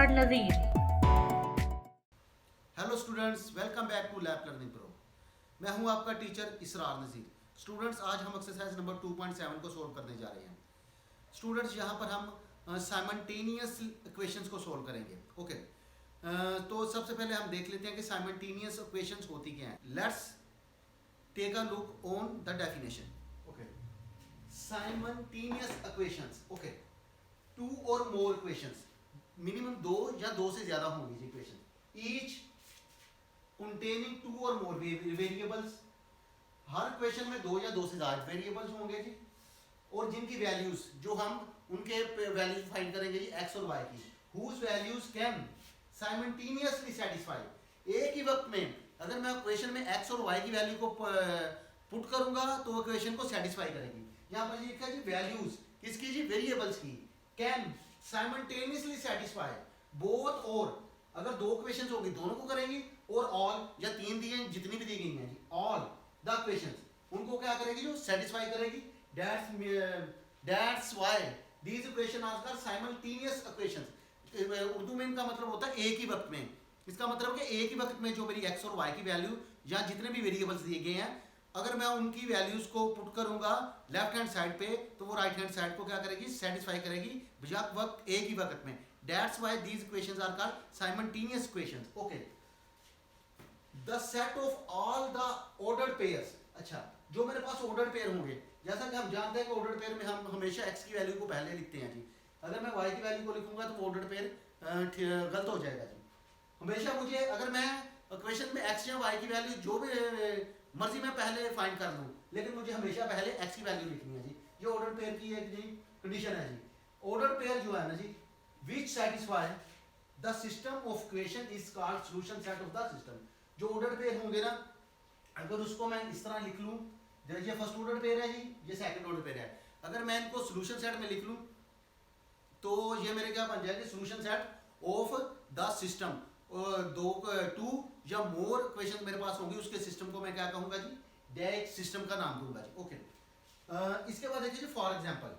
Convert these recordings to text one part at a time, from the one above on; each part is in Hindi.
Israr Nazir. Hello students, welcome back to lab learning pro. मैं हूं आपका टीचर इसरार नज़ीर। स्टूडेंट्स, आज हम एक्सरसाइज नंबर 2.7 को सोल्व करने जा रहे हैं। स्टूडेंट्स, यहां पर हम साइमल्टेनियस इक्वेशंस को सोल्व करेंगे। ओके, तो सबसे पहले हम देख लेते हैं कि साइमल्टेनियस इक्वेशंस होती क्या हैं। Let's take a look on the definition. Okay, simultaneous equations, okay, two or more equations, minimum दो या दो से ज्यादा होंगी equation, each containing to or more variables. Her question में दो या दो से ज्यादा वेरिएबल्स होंगे जी, और जिनकी वैल्यूज जो हम उनके वैल्यूज फाइंड करेंगे जी एक्स और वाई की, whose values can simultaneously satisfy। एक ही वक्त में अगर मैं क्वेश्चन में एक्स और वाई की वैल्यू को पुट करूंगा तो वो क्वेश्चन को सेटिस्फाई करेगी। यहाँ पर लिखा है जी वैल्यूज किसकी जी, वेरिएबल्स की, कैन साइमल्टेनियसली सेटिस्फाई बोथ, और अगर दो क्वेश्चंस होंगी दोनों को करेंगी, और ऑल या तीन दिए जितनी भी दी गई हैं जी, ऑल द क्वेश्चंस उनको क्या करेगी जो सेटिस्फाई करेगी। That's why these equation are called simultaneous equations. Urdu में इनका मतलब होता है एक ही वक्त में। इसका मतलब है कि एक ही वक्त में जो मेरी एक्स और वाई की वैल्यू या जितने भी वेरिएबल्स दिए गए हैं, अगर मैं उनकी वैल्यूज को पुट करूंगा लेफ्ट हैंड साइड पे, तो वो राइट हैंड साइड को क्या करेगी, सेटिस्फाई करेगी वक्त एक ही वक्त में। That's why these equations are called simultaneous equations. Okay. The set of all the ordered pairs. अच्छा, जो मेरे पास ordered pair होंगे, जैसा कि हम जानते हैं कि ordered pair में हम हमेशा x की वैल्यू को पहले लिखते हैं जी। अगर मैं y की वैल्यू को लिखूंगा तो ordered pair गलत हो जाएगा जी। हमेशा मुझे, अगर मैं क्वेश्चन में x या y की वैल्यू जो भी मर्जी मैं पहले फाइंड कर लूँ, लेकिन मुझे हमेशा पहले x की वैल्यू लिखनी है जी। ये ordered pair की एक जी कंडीशन है जी। ordered pair जो है ना जी, which satisfy the system of equation is called solution set of the system। जो ordered pair होंगे ना, अगर उसको मैं इस तरह लिख लूं, ये फर्स्ट ordered pair है जी, ये सेकंड ordered pair है, अगर मैं इनको solution set में लिख लूं तो ये मेरे क्या बन जाएंगे, solution set of the system। दो टू या मोर इक्वेशन मेरे पास होंगी, उसके सिस्टम को मैं क्या कहूंगा जी, डायरेक्ट सिस्टम का नाम दूंगा जी। ओके, इसके बाद देखिए for example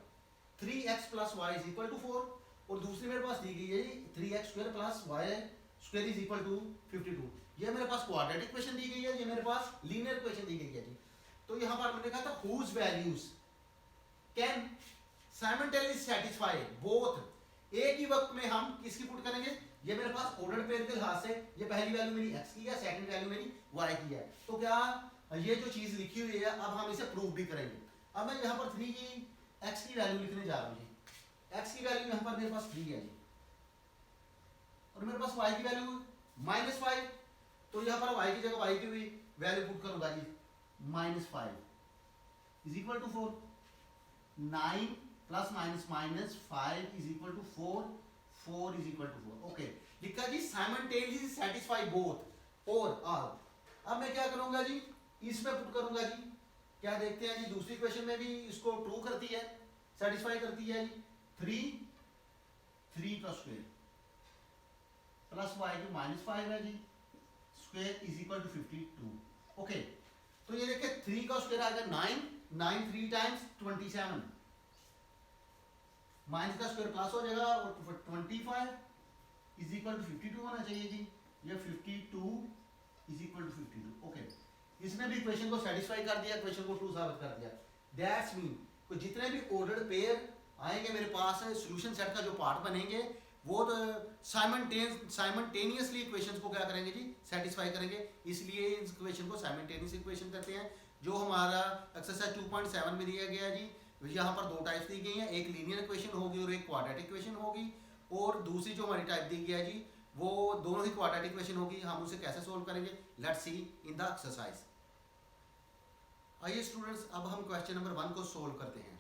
3x plus y is equal to 4, और दूसरी मेरे पास दी गई है 3x square plus y square is equal to 52। ये मेरे पास क्वाड्रेटिक इक्वेशन दी गई है, ये मेरे पास लीनियर इक्वेशन दी गई है जी। तो यहाँ पर मैंने कहा था whose values can simultaneously satisfy both। एक ही वक्त में हम किसकी पुट करेंगे, ये मेरे पास ऑर्डर्ड पेयर के लिहाज से ये पहली वैल्यू मेरी x की है, सेकंड वैल्यू मेरी y की है। तो क्या ये जो चीज लिखी हुई है अब हम इसे प्रूव भी करेंगे। अब मैं यहाँ पर 3 की x की वैल्यू लिखने जा रहा हूँ जी। x की वैल्यू यहाँ पर मेरे पास 3 है जी, और मेरे पास y की वैल्यू -5, तो यहाँ पर y की जगह y की भी वैल्यू पुट करूंगा जी, -5 is equal to 4। 9 plus minus minus 5 is equal to 4, 4 is equal to 4। Okay, लिखा जी साइमल्टेनियसली सेटिस्फाई बोथ और ऑल। अब मैं क्या करूंगा जी, इसमें पुट करूंगा जी, क्या देखते हैं जी, दूसरी क्वेश्चन में भी इसको ट्रू करती है, सेटिस्फाई करती है जी। 3 का स्क्वायर प्लस वाई की -5 है जी, square is equal to 52। Okay, तो ये देखिए 3 का स्क्वायर आ गया 9, 9 3 टाइम्स 27, माइनस का स्क्वायर प्लस हो जाएगा, और 25 इज इक्वल टू 52 होना चाहिए जी। ये 52 इज इक्वल टू 52। ओके, इसने भी इक्वेशन को सेटिस्फाई कर दिया, इक्वेशन को ट्रू साबित कर दिया। दैट्स मीन को जितने भी ऑर्डर्ड पेयर आएंगे मेरे पास, सॉल्यूशन सेट का जो पार्ट बनेंगे वो तो साइमल्टेनियसली इक्वेशंस को क्या करेंगे जी, सेटिस्फाई करेंगे। इसलिए इस इक्वेशन को साइमल्टेनियस इक्वेशन कहते हैं। जो हमारा एक्सरसाइज 2.7 में दिया गया जी, यहाँ पर दो टाइप्स दी गई हैं, एक लीनियर इक्वेशन होगी और एक क्वाड्रेटिक इक्वेशन होगी, और दूसरी जो हमारी टाइप दी गई है जी वो दोनों ही क्वाड्रेटिक इक्वेशन होगी। हम उसे कैसे सोल्व करेंगे, let's see in the exercise. आइए स्टूडेंट्स, अब हम क्वेश्चन नंबर 1 को सोल्व करते हैं।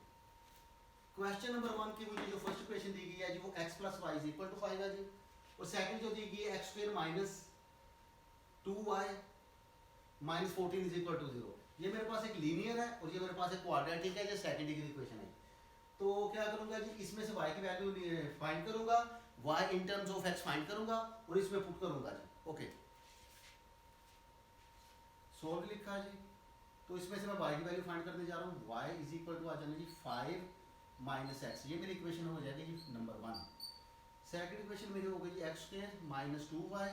क्वेश्चन नंबर 1 की मुझे जो फर्स्ट इक्वेशन दी गई है जी वो x plus y is equal to 5 है जी, और सेकंड जो दी गई है x square minus 2y minus 14 is equal to 0। ये मेरे पास एक लीनियर है और ये मेरे पास एक क्वाड्रेटिक है, ये सेकंड डिग्री इक्वेशन है। तो क्या करूंगा जी, इसमें से y की वैल्यू फाइंड करूंगा, y in terms of x find करूंगा और इसमें पुट करूंगा जी। ओके, सोल्व लिखा जी, तो इसमें से मैं y की वैल्यू फाइंड करने जा रहा हूँ। y इज इक्वल टू आ जाना जी 5 माइनस एक्स, ये मेरी इक्वेशन हो जाएगी नंबर 1। सेकंड इक्वेशन मेरी हो गई जी x square minus 2y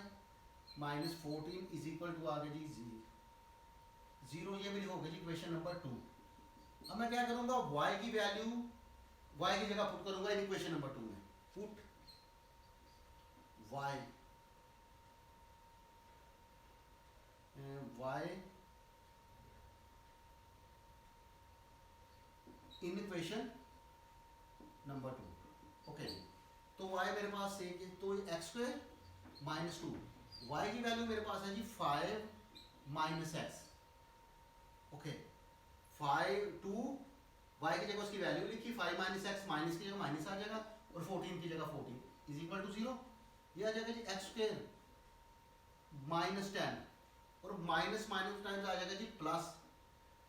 minus 14 is equal to आ गया जी 0। ये मेरी हो गई जी इक्वेशन नंबर 2। अब मैं क्या करूंगा y की वैल्यू y की जगह पुट करूंगा इन इक्वेशन नंबर 2 में। Put y in equation number 2। Okay, तो y मेरे पास एक है, तो एक्स स्क्वायर माइनस 2, y की वैल्यू मेरे पास है जी 5 माइनस एक्स। ओके, 5 2 y की जगह उसकी वैल्यू लिखी 5 माइनस एक्स, माइनस की जगह माइनस आ जाएगा और 14 की जगह 14 इज इक्वल टू 0। ये आ जाएगा जी एक्स स्क्वायर माइनस 10 और माइनस माइनस टाइम्स आ जाएगा जी प्लस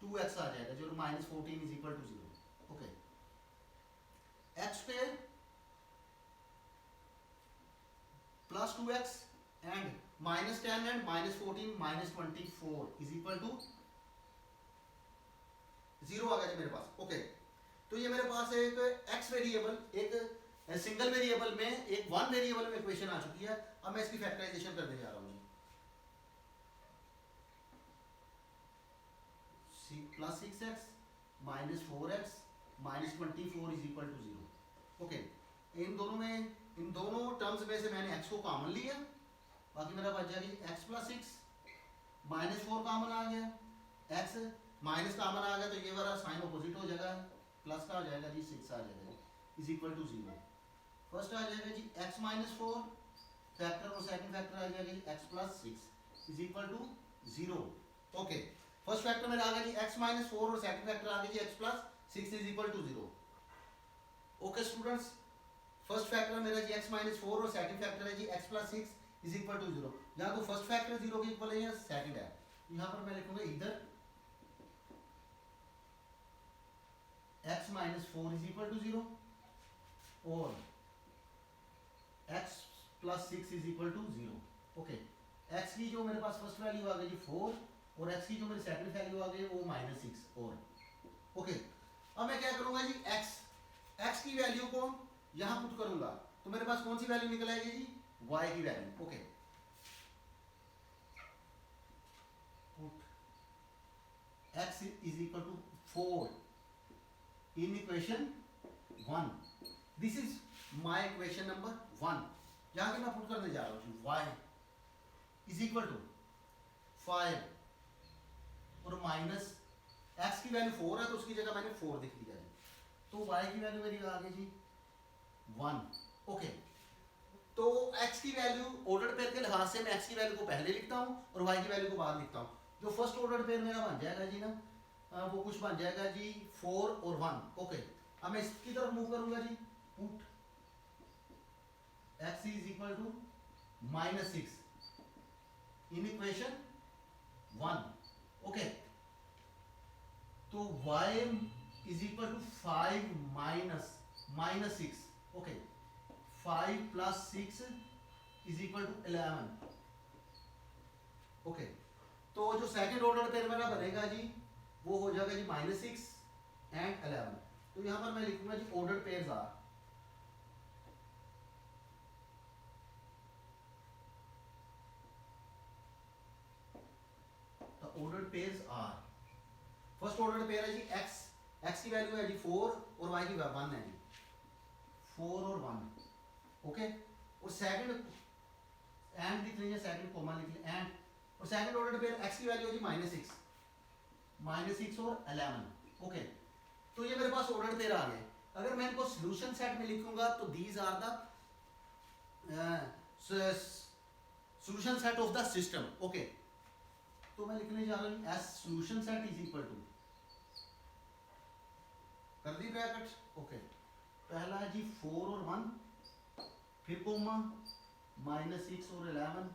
2x आ जाएगा जो minus 14 is equal to 0। Okay, x square plus 2x and minus 10 and minus 14 minus 24 is equal to 0 आ गया जी मेरे पास। ओके, तो ये मेरे पास एक x वेरिएबल, एक सिंगल वेरिएबल में, एक वन वेरिएबल में इक्वेशन आ चुकी है। अब मैं इसकी फैक्टराइजेशन करने जा रहा हूँ जी। Plus 6x minus 4x minus 24 is equal to 0। Okay, इन दोनों टर्म्स में से मैंने x को कॉमन लिया, बाकी मेरा बच जाएगा x प्लस 6 माइनस 4 कॉमन आ गया, x माइनस कॉमन आ गया तो ये वाला साइन अपोजिट हो जाएगा, प्लस का हो जाएगा जी 6 आ जाएगा इज इक्वल टू 0। फर्स्ट आ जाएगा जी x माइनस 4 फैक्टर और सेकंड फैक्टर आ जाएगा जी x plus 6 is equal to 0। Okay, first factor मेरा आ गया जी x माइनस 4 और सेकंड फैक्टर आ गया जी x plus 6 is equal to 0। Okay students, first factor मेरा जी x माइनस 4 और सेकंड फैक्टर है जी x plus 6 is equal to 0। यहाँ तो फर्स्ट फैक्टर 0 के इक्वल है या सेकंड है, यहाँ पर मैं लिखूंगा इधर x minus 4 is equal to 0 और x plus 6 is equal to 0। Okay, x की जो मेरे पास फर्स्ट वैल्यू आ गई जी 4 और x की जो मेरी सेकंड वैल्यू आ गई वो माइनस 6 और। ओके, अब मैं क्या करूंगा जी x की वैल्यू को यहां पुट करूंगा तो मेरे पास कौन सी वैल्यू निकल आएगी जी y की वैल्यू। Okay, put x is equal to 4 in equation 1। This is my equation number 1 जहां पे मैं पुट करने जा रहा हूं y इज इक्वल टू 5 और माइनस x की वैल्यू 4 है तो उसकी जगह मैंने 4 लिख दिया जी, तो y की वैल्यू मेरी आ गई जी 1। ओके, तो x की वैल्यू ऑर्डर पेयर के लिहाज से मैं x की वैल्यू को पहले लिखता हूं और y की वैल्यू को बाद लिखता हूं। जो फर्स्ट ऑर्डर पेयर मेरा बन जाएगा जी ना, वो कुछ बन जाएगा जी 4 और 1। ओके, अब मैं इसकी तरफ मूव करूंगा जी, put x is equal to minus 6 in equation 1। Okay, तो y is equal to 5 minus 6। Okay, 5 plus 6 is equal to 11। Okay, तो जो सेकंड ऑर्डर पेयर मेरा बनेगा जी वो हो जाएगा जी माइनस 6 एंड 11। तो यहां पर मैं लिखूंगा जी order pairs are, the order pairs are, first order pair है जी x की वैल्यू है जी 4 और y की 1 है जी 4 और 1। ओके, और सेकंड एंड लिख लीजिए, सेकंड कॉमा लिख लीजिए एंड, और सेकंड ऑर्डर पेयर x की वैल्यू है जी माइनस 6 और 11। ओके, तो ये मेरे पास ऑर्डर पेयर आ गए। अगर मैं इनको सॉल्यूशन सेट में लिखूंगा तो these are the solution set of the system. Okay, तो मैं लिखने जा रहा हूं as solution set is equal to, कर दी ब्रैकेट। ओके, पहला है जी 4 और 1, फिर कोमा माइनस 6 और 11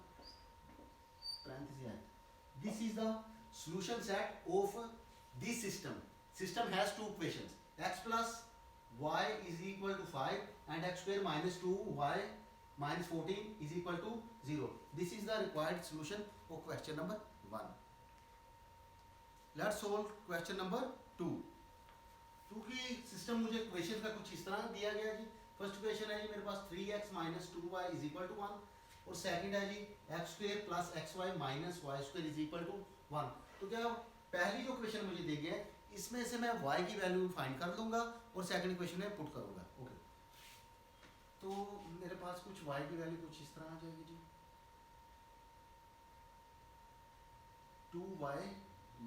parenthesis है। This is the solution set of this system. System has two equations, x plus y is equal to 5 and x square minus 2y minus 14 is equal to 0. This is the required solution of question number 1. Let's solve question number 2. क्योंकि सिस्टम मुझे इक्वेशन का कुछ इस तरह दिया गया जी। फर्स्ट इक्वेशन है जी मेरे पास 3x minus 2y is equal to 1 और सेकंड है जी x square plus x Y minus Y square is equal to 1। तो क्या पहली जो इक्वेशन मुझे दी गई है इसमें से मैं y की वैल्यू फाइंड कर लूँगा और सेकंड इक्वेशन में पुट करूँगा। ओके, तो मेरे पास कुछ y की वैल्यू कुछ इस तरह आ जाएगी जी 2y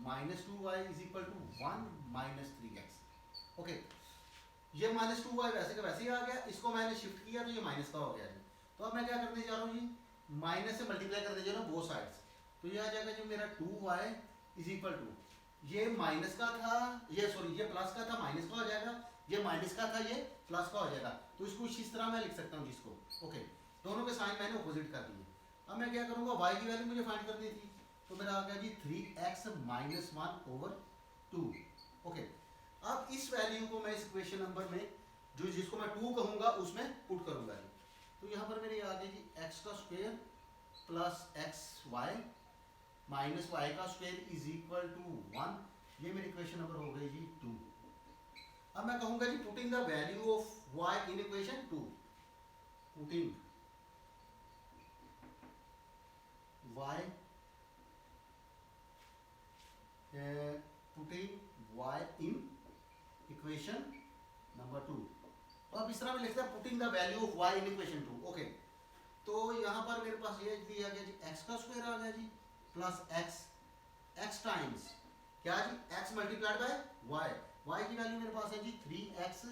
minus 2y is equal to 1 minus 3x। Okay, ये माइनस 2y वैसे का वैसे ही आ गया, इसको मैंने शिफ्ट किया तो ये माइनस का हो गया जी। तो अब मैं क्या करने जा रहा हूँ जी, माइनस से मल्टीप्लाई करने जा रहा हूँ बोथ साइड्स। तो ये आ जाएगा जी मेरा 2y इज इक्वल टू, ये माइनस का था, ये सॉरी ये प्लस का था माइनस का हो जाएगा, ये माइनस का था ये प्लस का हो जाएगा। तो इसको इस तरह मैं लिख सकता हूँ जिसको। ओके, दोनों के साइन मैंने ऑपोजिट कर दिए। अब मैं क्या करूँगा, y की वैल्यू मुझे फाइंड करनी थी, तो मेरा आ गया जी 3x माइनस 1 ओवर 2। ओके, अब इस वैल्यू को मैं इस इक्वेशन नंबर में जो जिसको मैं 2 कहूँगा उसमें पुट करूँगा जी। तो यहाँ पर मेरी आ गई जी x का square plus x Y minus वाई का स्क्वायर इज इक्वल टू 1। ये मेरी इक्वेशन नंबर हो गई जी 2। अब मैं कहूँगा जी putting the value of y in equation 2, putting y putting y in equation number 2। तो अब इस तरह में लिखते हैं putting the value of y in equation 2। Okay, तो यहाँ पर मेरे पास ये दिया गया जी x का स्क्वायर आ गया जी प्लस x टाइम्स क्या जी x मल्टीप्लाइड बाय y की वैल्यू मेरे पास है जी 3x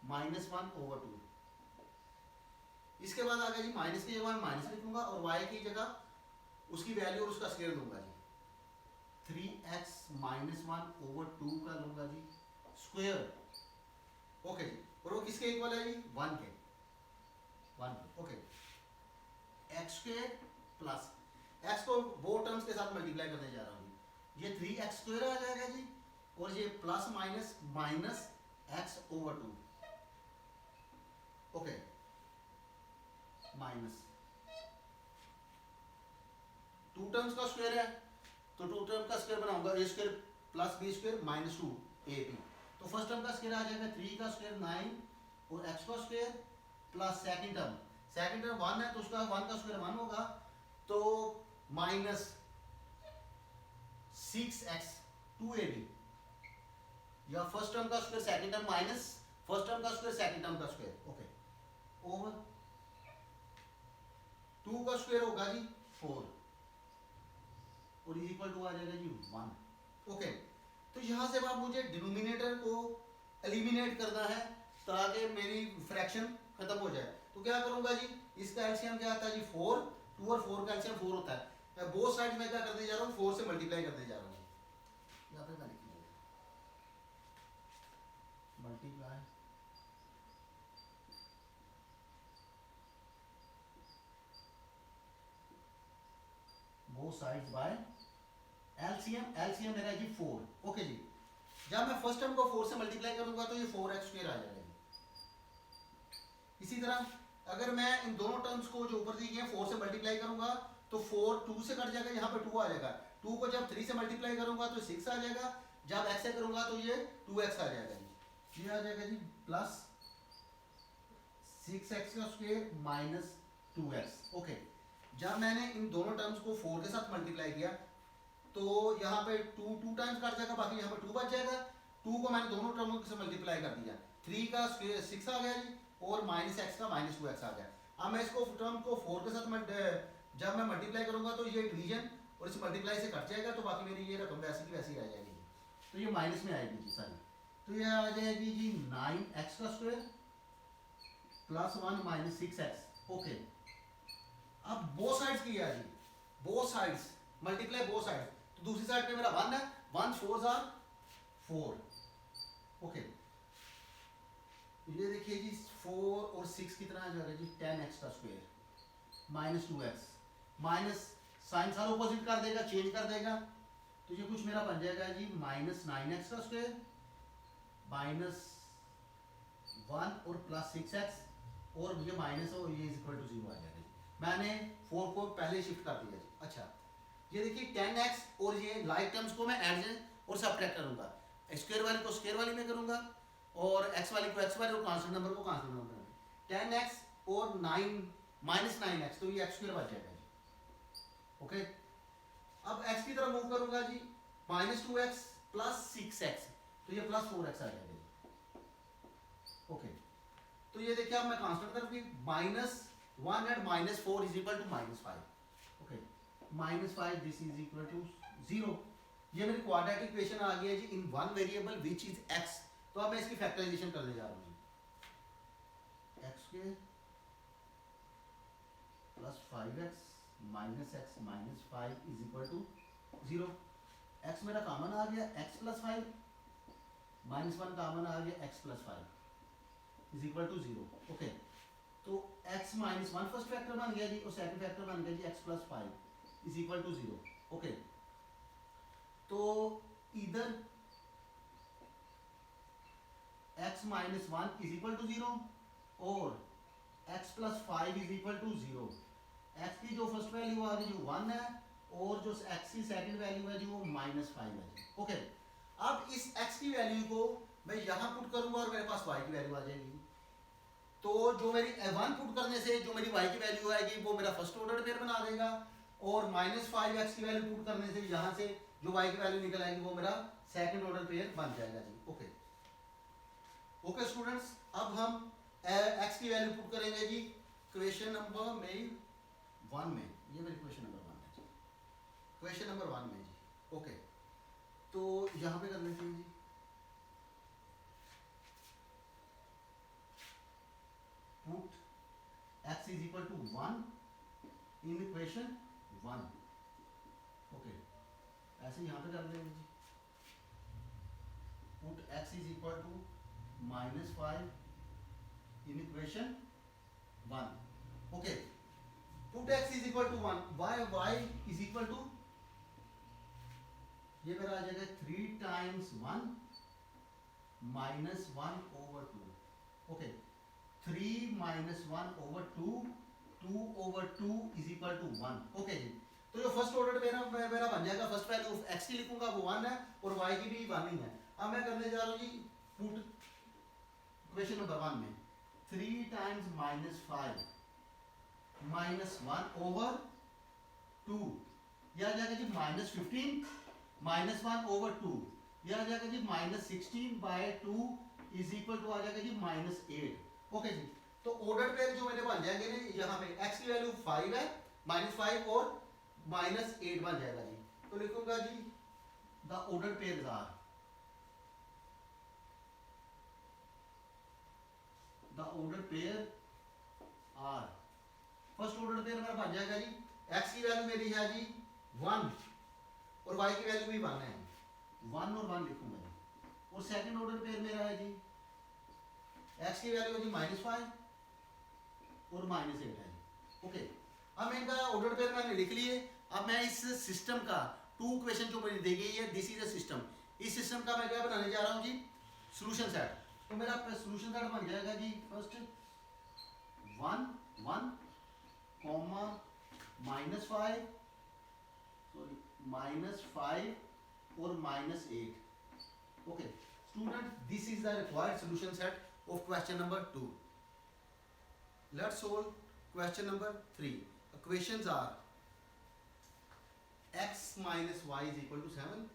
माइनस 1 ओवर 2। इसके बाद आ गया जी माइनस की जगह मैं माइनस लिखूंगा और y की जगह उसकी वैल्यू और उसका स्क्वायर दूंगा जी 3x माइनस 1 ओवर 2 का लूंगा जी स्क्वायर। ओके जी, और वो किसके इक्वल है जी 1 के। Okay, x square plus x को वो टर्म्स के साथ मल्टीप्लाई करने जा रहा हूँ, ये 3x स्क्वायर आ जाएगा जी और ये plus minus minus x over 2। Okay, minus 2 terms का स्क्वायर है तो 2 टर्म का स्क्वायर बनाऊंगा, a square plus b square minus 2ab। तो फर्स्ट टर्म का स्क्वायर आ जाएगा 3 का स्क्वायर 9 और x का स्क्वायर प्लस सेकंड टर्म 1 है तो उसका 1 का स्क्वायर 1 होगा तो माइनस 6x 2ab, या फर्स्ट टर्म का square second term minus first term का स्क्वायर सेकंड टर्म का स्क्वायर। ओके, ओवर 2 का स्क्वायर होगा जी 4 और इक्वल टू आ जाएगा जी 1। ओके, तो यहां से अब मुझे डिनोमिनेटर को एलिमिनेट करना है ताकि मेरी फ्रैक्शन खत्म हो जाए। तो क्या करूंगा जी, इसका एलसीएम क्या आता है जी 4, 2 और 4 का एलसीएम 4 होता है। बोथ साइड में क्या करने जा रहा हूँ 4 से मल्टीप्लाई करने जा रहा हूँ। यहाँ पे मैं लिख लूंगा multiply both sides by LCM मेरा है जी 4। ओके जी, जब मैं फर्स्ट टर्म को 4 से मल्टीप्लाई करूंगा तो ये 4x स्क्वायर आ जाएगा। इसी तरह अगर मैं इन दोनों टर्म्स को जो ऊपर दी गई है 4 से मल्टीप्लाई करूंगा तो 4 2 से कट जाएगा, यहाँ पे 2 आ जाएगा। 2 को जब 3 से मल्टीप्लाई करूंगा तो 6 आ जाएगा, जब x से करूंगा तो ये 2x आ जाएगा जी। ये आ जाएगा जी प्लस 6x का स्क्वायर माइनस 2x। ओके, जब मैंने इन दोनों टर्म्स को 4 के साथ मल्टीप्लाई किया तो यहाँ पे 2 टाइम्स कट जाएगा, बाकी यहाँ पे 2 बच जाएगा। 2 को मैंने दोनों टर्मों से मल्टीप्लाई कर दिया, 3 का स्क्वायर 6 आ गया जी और माइनस x का माइनस 2x आ गया। अब मैं इसको टर्म को 4 के साथ जब मैं मल्टीप्लाई करूंगा तो ये डिवीजन और इस मल्टीप्लाई से कट जाएगा तो बाकी मेरी ये रकम वैसी की वैसी रह जाएगी। तो ये माइनस में आएगी जी सारी, तो ये आ जाएगी जी 9x का square plus 1 minus 6x। Okay, अब बोथ साइड्स किया जी, both sides multiply both sides, तो दूसरी साइड पे मेरा 1 है, 1 4 आर 4। ओके, ये देखिए जी 4 और 6 कितना आ जाएगा जी 10x का square minus 2x, minus sign सारा ऑपोजिट कर देगा, चेंज कर देगा, तो ये कुछ मेरा बन जाएगा जी माइनस 9x का स्क्वायर माइनस 1 और प्लस 6x और ये माइनस हो ये इक्वल टू 0 आ जाएगा। मैंने 4 को पहले शिफ्ट कर दिया जी। अच्छा, ये देखिए 10x और ये लाइक टर्म्स को मैं एडजस्ट और सबट्रैक्ट करूंगा, स्क्वायर वाली को स्क्वायर वाली में करूंगा और x वाली को x वाली और कांस्टेंट नंबर को कांस्टेंट नंबर में। 10x और 9 -9x, तो ये x² बच जाएगा जी। ओके, अब x की तरफ मूव करूंगा जी, -2x + 6x, तो ये +4x आ जाएगा जी। ओके, तो ये देखिए अब मैं कांस्टेंट तरफ भी -1 and -4 is equal to -5। Okay, -5 this is equal to 0। ये मेरी क्वाड्रेटिक इक्वेशन आ गई है जी in one variable which is x। तो अब मैं इसकी फैक्टराइजेशन करने जा रहा हूँ जी। x² + 5x - x - 5 is equal to 0। x मेरा कॉमन आ गया, x + 5 -1 कॉमन आ गया, x + 5 is equal to 0। Okay, तो x - 1 फर्स्ट फैक्टर बन गया जी और सेकंड फैक्टर बन गया जी x + 5 is equal to 0। Okay, तो इधर x - 1 इज इक्वल टू 0 और x + 5 is equal to 0। x की जो फर्स्ट वैल्यू आ रही है 1 है और जो x की सेकंड वैल्यू है जी वो -5 है जी। ओके, अब इस x की वैल्यू को मैं यहाँ पुट करूंगा और मेरे पास y की वैल्यू आ जाएगी। तो जो मेरी 1 पुट करने से जो मेरी y की वैल्यू आएगी वो मेरा फर्स्ट ऑर्डर पेयर बना देगा, और -5x की वैल्यू पुट करने से यहाँ से जो y की वैल्यू निकल आएगी वो मेरा सेकंड ऑर्डर पेयर बन जाएगा जी। ओके, ओके स्टूडेंट्स, अब हम x की वैल्यू पुट करेंगे जी क्वेश्चन नंबर में 1 में। ये मेरी क्वेश्चन नंबर 1 है जी, क्वेश्चन नंबर 1 में जी। ओके, तो यहाँ पे कर लेते हैं जी, put x is equal to 1 in equation 1। Okay, ऐसे यहाँ पे कर देंगे जी, put x is equal to -5 in equation 1। Okay, put x is equal to 1, y is equal to, ये मेरा आ जाएगा 3 times 1 -1/2। Okay, 3 - 1/2, 2/2 is equal to 1। Okay जी, तो जो फर्स्ट ऑर्डर मेरा बन जाएगा, फर्स्ट वैल्यू x की लिखूंगा वो 1 है और y की भी 1 ही है। अब मैं करने जा रहा हूँ जी पुट क्वेश्चन नंबर 1 में 3 टाइम्स -5 -1/2, यह आ जाएगा जी -15 -1/2, यह आ जाएगा जी -16/2 इज इक्वल टू आ जाएगा जी -8। ओके जी, तो ऑर्डर पेयर जो मेरे बन जाएंगे ना, यहाँ पे x की वैल्यू 5 है, -5 और -8 बन जाएगा जी। तो लिखूंगा जी the order pairs are, the order pair are, first order pair मेरा बन जाएगा जी, x की वैल्यू मेरी है जी 1 और y की वैल्यू भी 1 है, 1 और 1 लिखूंगा जी। और सेकंड ऑर्डर पेयर मेरा है जी, x की वैल्यू है जी -5 और -8 है जी। ओके, अब मैं इनका ऑर्डर पेयर मैंने लिख लिए। अब मैं इस सिस्टम का 2 क्वेश्चन जो मुझे दी गई है, दिस इज अ सिस्टम, इस सिस्टम का मैं क्या बनाने जा रहा हूँ जी, सॉल्यूशन सेट। तो मेरा सॉल्यूशन सेट बन जाएगा जी, फर्स्ट 1 1 कॉमा -5 सॉरी -5 और -8। Okay student, this is the required solution set of question number 2. Let's solve question number 3. Equations are x minus y is equal to 7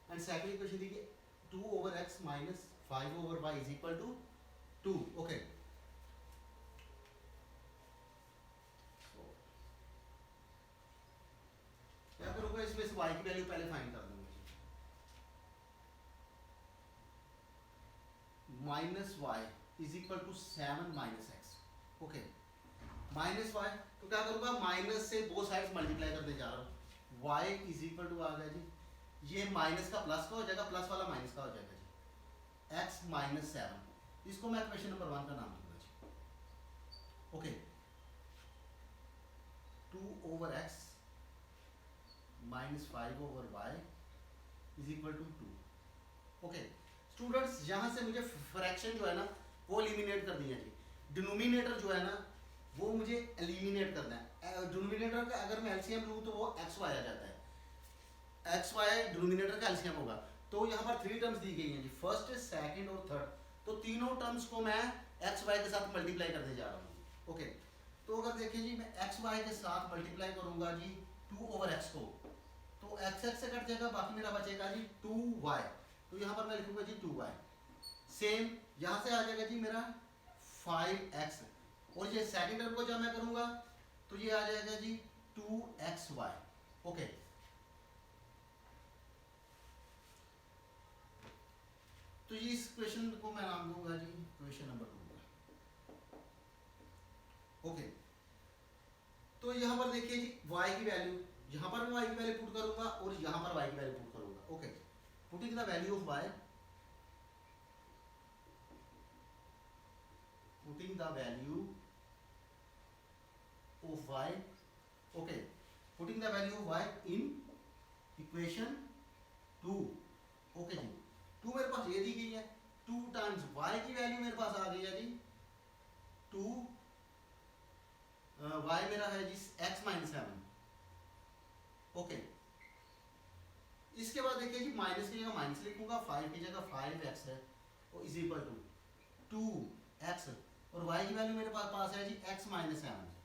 and second equation देखिए 2/x minus 5/y is equal to 2. Okay. So क्या करूँगा, इसमें से y की वैल्यू पहले फाइंड कर दूंगा, -y is equal to 7 - x। Okay, -y तो क्या करूंगा, माइनस से बोथ साइड्स मल्टीप्लाई करने जा रहा हूँ, y इज इक्वल टू आ गया जी, ये माइनस का प्लस का हो जाएगा, प्लस वाला माइनस का हो जाएगा जी, x - 7, इसको मैं क्वेश्चन नंबर 1 का नाम दूंगा जी। Okay, 2/x - 5/y is equal to 2। Okay students, यहाँ से मुझे फ्रैक्शन जो है ना वो एलिमिनेट कर दिया जी, डिनोमिनेटर जो है ना वो मुझे एलिमिनेट करना है। डिनोमिनेटर का अगर मैं एलसीएम लूँ तो वो एक्स वाई आ जाता है, एक्स वाई डिनोमिनेटर का एलसीएम होगा। तो यहाँ पर 3 टर्म्स दी गई हैं जी, फर्स्ट सेकंड और थर्ड, तो तीनों टर्म्स को मैं एक्स वाई के साथ मल्टीप्लाई करने जा रहा हूँ। ओके, तो अगर देखिए जी मैं एक्स वाई के साथ मल्टीप्लाई करूंगा जी 2/x को, तो एक्स एक्स से कट जाएगा, बाकी मेरा बचेगा जी 2y। तो यहाँ पर मैं लिखूंगा जी 2y। सेम यहाँ से आ जाएगा जी मेरा 5x, और ये सेकंड टर्म को जब मैं करूंगा तो ये आ जाएगा जी 2xy। ओके, तो ये इस क्वेश्चन को मैं नाम दूंगा जी क्वेश्चन नंबर 2। ओके, तो यहाँ पर देखिए जी y की वैल्यू, यहाँ पर मैं y की वैल्यू पुट करूंगा और यहाँ पर y की वैल्यू पुट करूंगा। Okay, putting the value of y, putting the value of y, okay, putting the value of y in equation 2। Okay जी, 2 मेरे पास ये दी गई है, 2 टाइम्स y की वैल्यू मेरे पास आ गई है जी 2, y मेरा है जी x माइनस 7। ओके, इसके बाद देखिए जी माइनस की जगह माइनस लिखूंगा, 5 की जगह 5x है, और इज इक्वल टू 2x, और y की वैल्यू मेरे पास है जी x माइनस 7।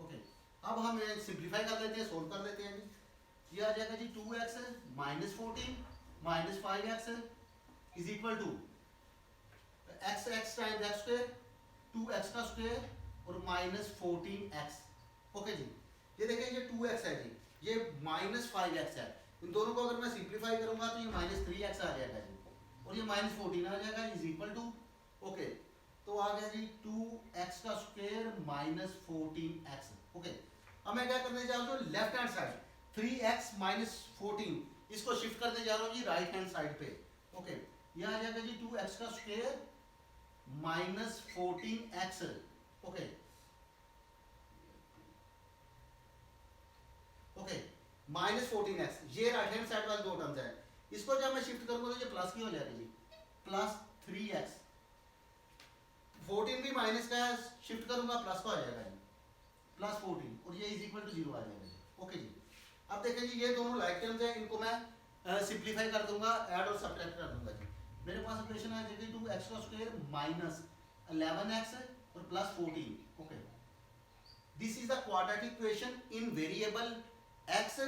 ओके, अब हम सिंप्लीफाई कर लेते हैं, सोल्व कर लेते हैं जी। ये आ जाएगा जी 2x minus 14 minus 5x is equal to x x times x square, 2x का स्क्वायर और माइनस 14x। ओके जी, ये देखिए ये 2x है जी, ये माइनस 5x है, इन दोनों को अगर मैं सिंप्लीफाई करूंगा तो ये माइनस 3x आ जाएगा जी, और ये माइनस 14 आ जाएगा इज इक्वल टू, ओके, तो आ गया जी 2x का स्क्वायर माइनस 14x। ओके, अब मैं क्या करने जा रहा हूँ, left hand side 3x minus 14 इसको शिफ्ट करने जा रहा हूँ जी राइट हैंड साइड पे। ओके, ये आ जाएगा जी 2x का square minus 14x। Okay, okay, minus 14x, ये राइट हैंड साइड वाले दो टर्म्स है, इसको जब मैं शिफ्ट करूंगा तो ये प्लस की हो जाएगी जी, प्लस 3x, 14 भी माइनस का शिफ्ट करूंगा प्लस का हो जाएगा जी, प्लस 14, और ये इज इक्वल टू 0 आ जाएगा जी। ओके जी, अब देखिए जी ये दोनों लाइक टर्म्स हैं, इनको मैं सिंप्लीफाई कर दूंगा, ऐड और सब्ट्रैक्ट कर दूंगा जी। मेरे पास इक्वेशन है जी 2x का स्क्वायर माइनस 11x और plus 14। Okay, this is the quadratic equation in variable x।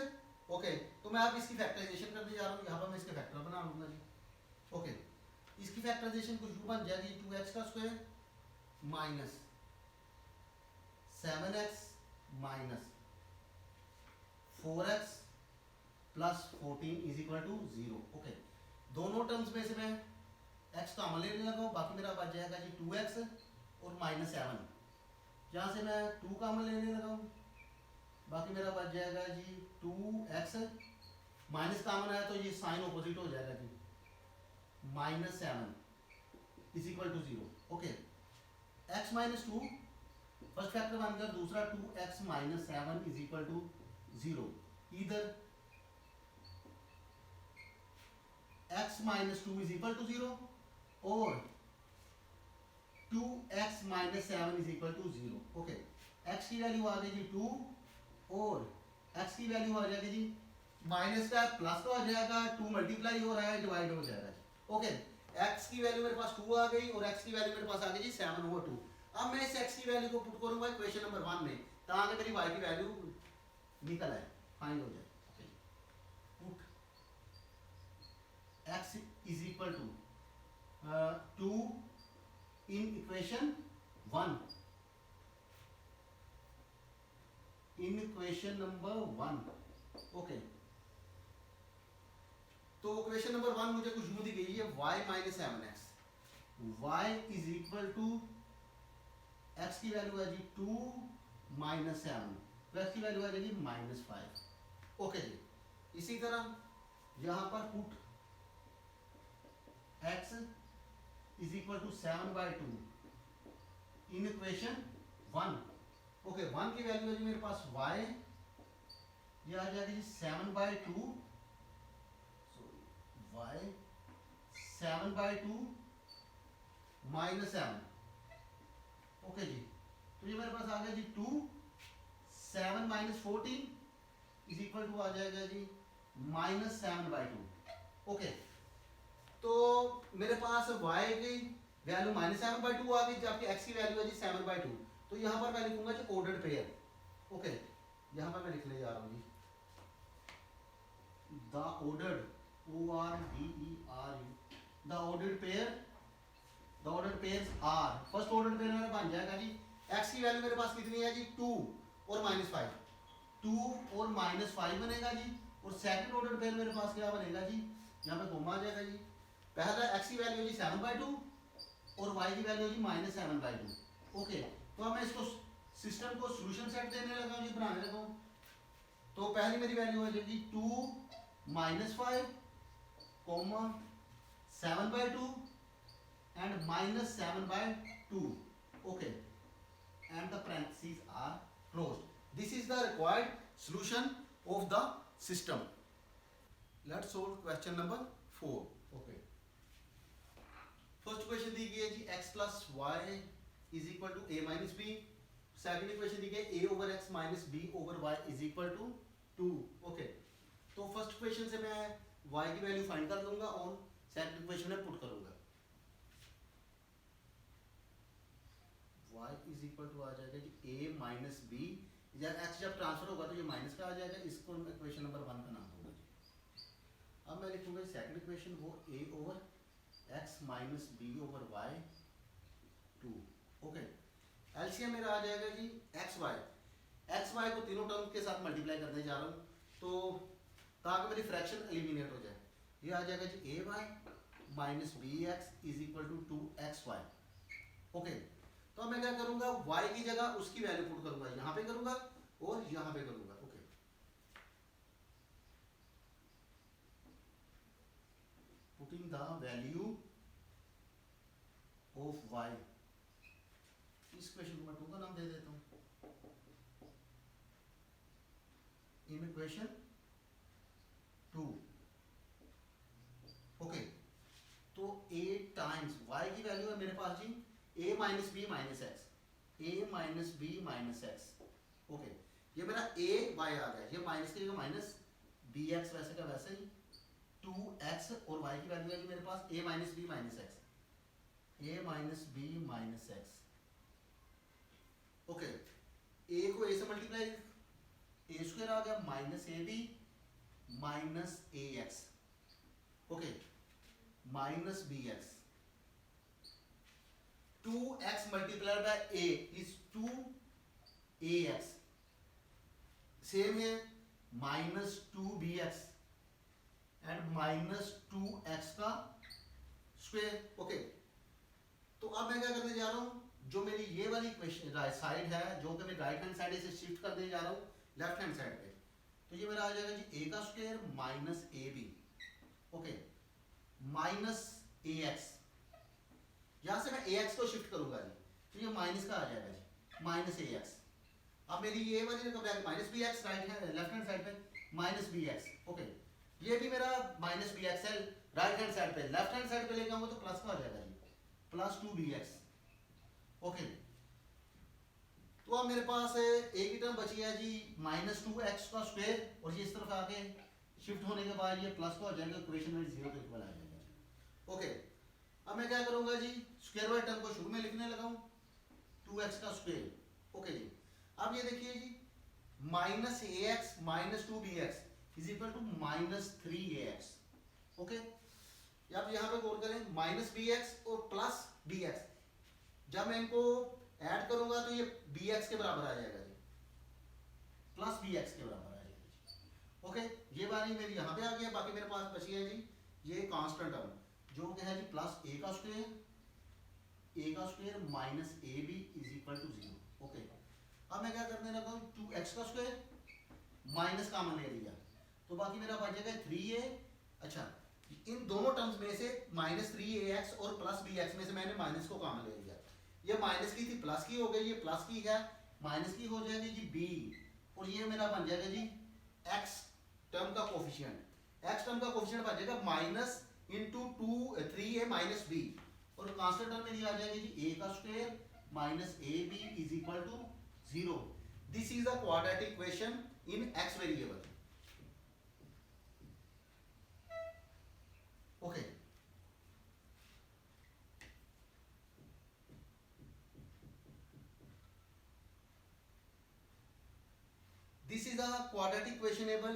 Okay, तो मैं अब इसकी फैक्टराइजेशन करने जा रहा हूँ, यहाँ पर मैं इसके फैक्टर बना लूंगा जी। ओके, इसकी फैक्टराइजेशन कुछ यूं बन जाएगी 2x का square minus 7x minus 4x plus 14 is equal to 0। Okay, दोनों टर्म्स में से मैं x कॉमन लेने लगा हूँ, बाकी मेरा बच जाएगा जी 2x और माइनस 7, यहाँ से मैं 2 कॉमन लेने लगा हूँ, बाकी मेरा बच जाएगा जी 2x, माइनस कॉमन है तो ये साइन ऑपोजिट हो जाएगा जी, minus 7 is equal to 0। Okay, x minus 2 first factor बन गया, दूसरा 2x minus 7 is equal to 0, इधर x minus 2 is equal to 0 और 2x minus 7 is equal to 0। Okay, x की वैल्यू आ गई जी 2 और x की वैल्यू आ जाएगी जी माइनस का प्लस का हो जाएगा, 2 मल्टीप्लाई हो रहा है डिवाइड हो जाएगा जी। ओके, x की वैल्यू मेरे पास 2 आ गई और x की वैल्यू मेरे पास आ गई जी 7/2। अब मैं इस x की वैल्यू को पुट करूंगा इक्वेशन नंबर 1 में, ताकि मेरी y की वैल्यू निकल आए, फाइंड हो जाए। Okay, put x is equal to 2 in equation 1, in equation number 1। Okay, तो इक्वेशन नंबर 1 मुझे कुछ यूं दी गई है, y minus 7x, y is equal to x की वैल्यू है जी 2 माइनस 7, प्लस की वैल्यू आ जाएगी माइनस 5। ओके जी, इसी तरह यहां पर put x is equal to 7/2 in equation 1। Okay, 1 की वैल्यू है जी मेरे पास y, ये आ जाएगी जी 7/2, y 7/2 माइनस 7। ओके जी, तो ये मेरे पास आ गया जी 2, 7 माइनस 14 इज इक्वल टू आ जाएगा जी माइनस 7/2। ओके, तो मेरे पास y की वैल्यू -7/2 आ गई, जो आपकी x की वैल्यू है जी 7/2। तो यहाँ पर मैं लिखूंगा जी ऑर्डर्ड पेयर। ओके, यहाँ पर मैं लिखने जा रहा हूँ जी the ordered, ORDERU, the ordered pair, the ordered pairs are, first ordered pair मेरा बन जाएगा जी, x की वैल्यू मेरे पास कितनी है जी 2 और -5, 2 और -5 बनेगा जी। और सेकंड ऑर्डर पेयर मेरे पास क्या बनेगा जी, यहाँ पे कोमा आ जाएगा जी। पहला x की वैल्यू है जी 7/2 और y की वैल्यू है जी -7/2। ओके, तो अब मैं इसको सिस्टम को सॉल्यूशन सेट देने लगा हूँ जी, बनाने लगा हूँ। तो पहली मेरी वैल्यू है जी 2 -5 coma 7/2 and -7/2। okay, and the parentheses are closed. This is the required solution of the system. Let's solve question number 4. Okay, first question दी गई है जी x plus y is equal to a minus b. Second equation दी गई है a over x minus b over y is equal to 2. okay, तो फर्स्ट इक्वेशन से मैं y की वैल्यू फाइंड कर लूंगा और सेकंड इक्वेशन में पुट करूंगा। y इज इक्वल टू आ जाएगा जी a माइनस बी, या x जब ट्रांसफर होगा तो ये माइनस का आ जाएगा, इसको इक्वेशन नंबर 1 का नाम होगा जी। अब मैं लिखूंगा सेकंड इक्वेशन, वो a over x minus b over y 2। Okay, LCM मेरा आ जाएगा जी एक्स वाई को तीनों टर्म के साथ मल्टीप्लाई करने जा रहा हूँ, तो ताकि मेरी फ्रैक्शन एलिमिनेट हो जाए। ये आ जाएगा जी A Y minus B X is equal to 2xy। Okay, तो अब मैं क्या करूंगा, y की जगह उसकी वैल्यू पुट करूंगा, यहाँ पे करूंगा और यहाँ पे करूंगा। Okay, putting the value of y, इस क्वेश्चन को मैं 2 का नाम दे देता हूँ। In equation 2। ओके, तो a टाइम्स y की वैल्यू है मेरे पास जी a minus B minus x, a minus B minus x. Okay, ये मेरा a y आ गया, ये माइनस की जगह माइनस बी एक्स वैसे का वैसे ही 2x, और y की वैल्यू है मेरे पास a minus B minus x, a minus B minus x. Okay, a को a से मल्टीप्लाई, a स्क्वायर आ गया minus A B minus A X. Okay, minus B X, 2x multiplied by a is 2ax, same है minus 2bx and minus 2x का स्क्वायर। ओके, तो अब मैं क्या करने जा रहा हूं, जो मेरी ये वाली इक्वेशन साइड है, जो कि मैं राइट हैंड साइड से शिफ्ट करने जा रहा हूं लेफ्ट हैंड साइड पे, तो ये मेरा आ जाएगा जी a का square minus A B, okay, minus A x, यहां से मैं ए एक्स को शिफ्ट करूंगा जी, तो ये माइनस का आ जाएगा जी माइनस ए एक्स। अब मेरी ये वाली रकम minus B x right hand left hand side पे माइनस बी एक्स। ओके, ये भी मेरा माइनस बी एक्स है राइट हैंड साइड पे, लेफ्ट हैंड साइड पे लेके आऊंगा तो प्लस का आ जाएगा जी, प्लस 2bx। ओके, तो अब मेरे पास एक ही टर्म बची है जी माइनस 2x का स्क्वायर, और ये इस तरफ आके शिफ्ट होने के बाद ये प्लस का हो जाएगा, इक्वेशन में 0 के इक्वल आ जाएगा। ओके, अब मैं क्या करूंगा जी, स्क्वायर वाले टर्म को शुरू में लिखने लगा हूं 2x का स्क्वायर। ओके जी, अब ये देखिए जी minus A X minus 2bx is equal to minus 3ax। Okay, अब यहाँ पे गौर करें, माइनस बी एक्स और प्लस बी एक्स, जब मैं इनको ऐड करूंगा तो ये bx के बराबर आ जाएगा जी, प्लस bx के बराबर आ जाएगा जी। ओके, ये वाली मेरी यहाँ पे आ गई है, बाकी मेरे पास बची है जी ये कांस्टेंट टर्म, जो क्या है जी प्लस a का square minus A B is equal to 0। Okay, अब मैं क्या करने लगा हूँ, 2x का स्क्वायर माइनस कॉमन ले लिया, तो बाकी मेरा बच जाएगा 3a। अच्छा, इन दोनों टर्म्स में से माइनस 3ax और प्लस bx में से मैंने माइनस को कॉमन ले लिया, ये माइनस की थी प्लस की हो गई, ये प्लस की है माइनस की हो जाएगी जी b, और ये मेरा बन जाएगा जी x टर्म का कोफिशिएंट, x टर्म का कोफिशिएंट बन जाएगा minus into 3a minus b, और कांस्टेंट टर्म मेरी आ जाएगी जी a का square minus A B is equal to 0। This is the quadratic equation in x variable. Okay, the quadratic इक्वेशनेबल,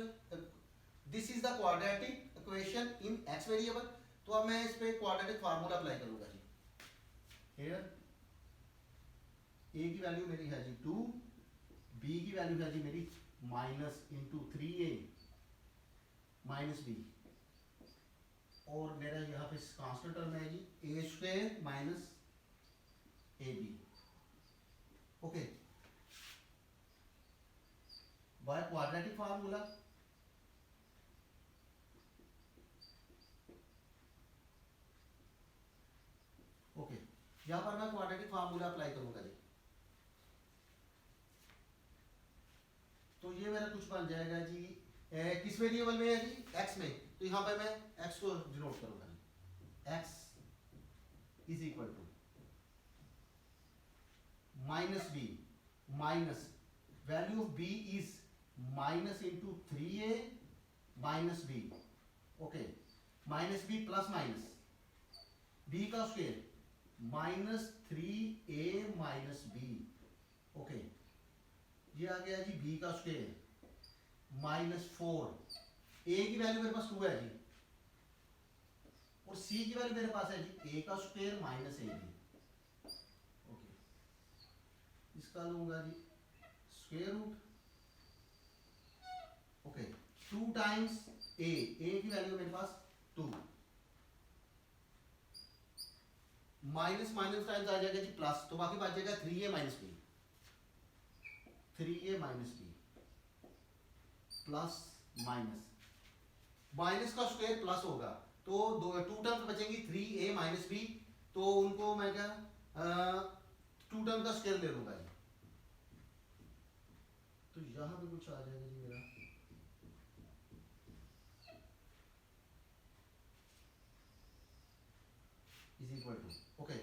this is the quadratic equation in X variable. तो अब मैं इस पे क्वाड्रेटिक फार्मूला अप्लाई करूंगा जी। हियर ए की वैल्यू मेरी है जी 2, बी की वैल्यू है जी मेरी minus into 3a minus b, और मेरा यहाँ पे कांस्टेंट टर्म है जी A square minus A B. Okay, by quadratic formula okay, यहां पर मैं क्वाड्रेटिक फार्मूला अप्लाई करूंगा जी। तो ये मेरा कुछ बन जाएगा जी, किस वेरिएबल में है जी, एक्स में। तो यहां पे मैं एक्स को डिनोट करूंगा जी, X is equal to minus B minus value of B is minus into 3a minus B. Okay, minus B plus minus B का square minus 3a minus B. Okay, ये आ गया जी बी का स्क्वायर माइनस 4, ए की वैल्यू मेरे पास 2 है जी, और सी की वैल्यू मेरे पास है जी ए का square minus A B. Okay, इसका लूंगा जी square root. Okay, 2 times a की वैल्यू मेरे पास 2, माइनस माइनस टाइम्स आ जाएगा जी प्लस, तो बाकी बच जाएगा 3a minus b, 3a minus B plus minus, minus का स्क्वायर प्लस होगा तो 2 टर्म्स बचेंगी 3a माइनस बी, तो उनको मैं क्या 2 टर्म का स्क्वायर ले लूंगा जी। तो यहां पे कुछ आ जाएगा जी मेरा इज इक्वल टू, ओके,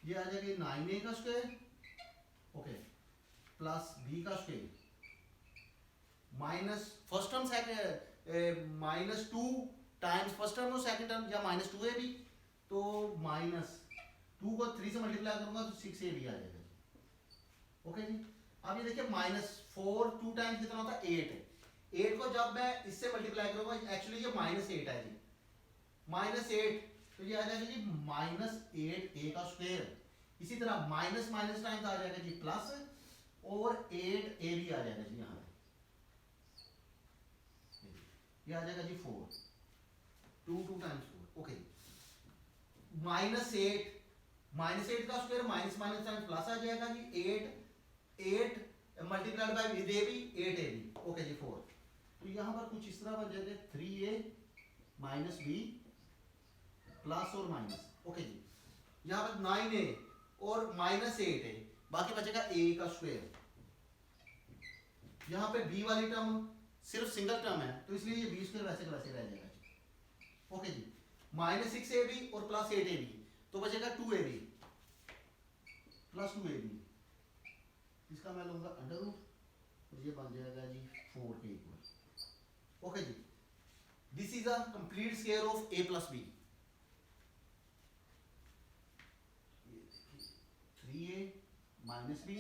ये आ जाएगा 9a का स्क्वायर, ओके, प्लस b का square minus first term second minus 2 times first term और सेकंड टर्म, या माइनस 2a भी, तो माइनस 2 को 3 से मल्टीप्लाई करूंगा तो 6a भी आ जाएगा जी। ओके जी, अब ये देखिए माइनस 4 2 टाइम्स कितना होता है 8, 8 को जब मैं इससे मल्टीप्लाई करूंगा, एक्चुअली ये माइनस 8 है जी, माइनस 8, तो ये आ जाएगा जी माइनस 8a का स्क्वायर। इसी तरह माइनस माइनस टाइम्स आ जाएगा जी प्लस, और 8a भी आ जाएगा जी, यहाँ ये आ जाएगा जी 4, 2 टाइम्स 4। ओके, माइनस 8 का square minus minus times plus आ जाएगा जी 8 मल्टीप्लाइड बाय विद ए भी 8ab। ओके जी 4, तो यहाँ पर कुछ इस तरह बन जाएगा 3a माइनस बी प्लस और माइनस। ओके जी, यहाँ पर 9a और माइनस 8a, बाकी बचेगा a का स्क्वायर। यहाँ पे b वाली टर्म सिर्फ सिंगल टर्म है, तो इसलिए ये b स्क्वायर वैसे का वैसे रह जाएगा जी। ओके जी, माइनस 6ab और प्लस 8ab, तो बचेगा 2ab प्लस 2ab, इसका मैं लूंगा अंडर रूट, और ये बन जाएगा जी 4 के इक्वल। ओके जी, this is a complete square of a plus b। 3a minus B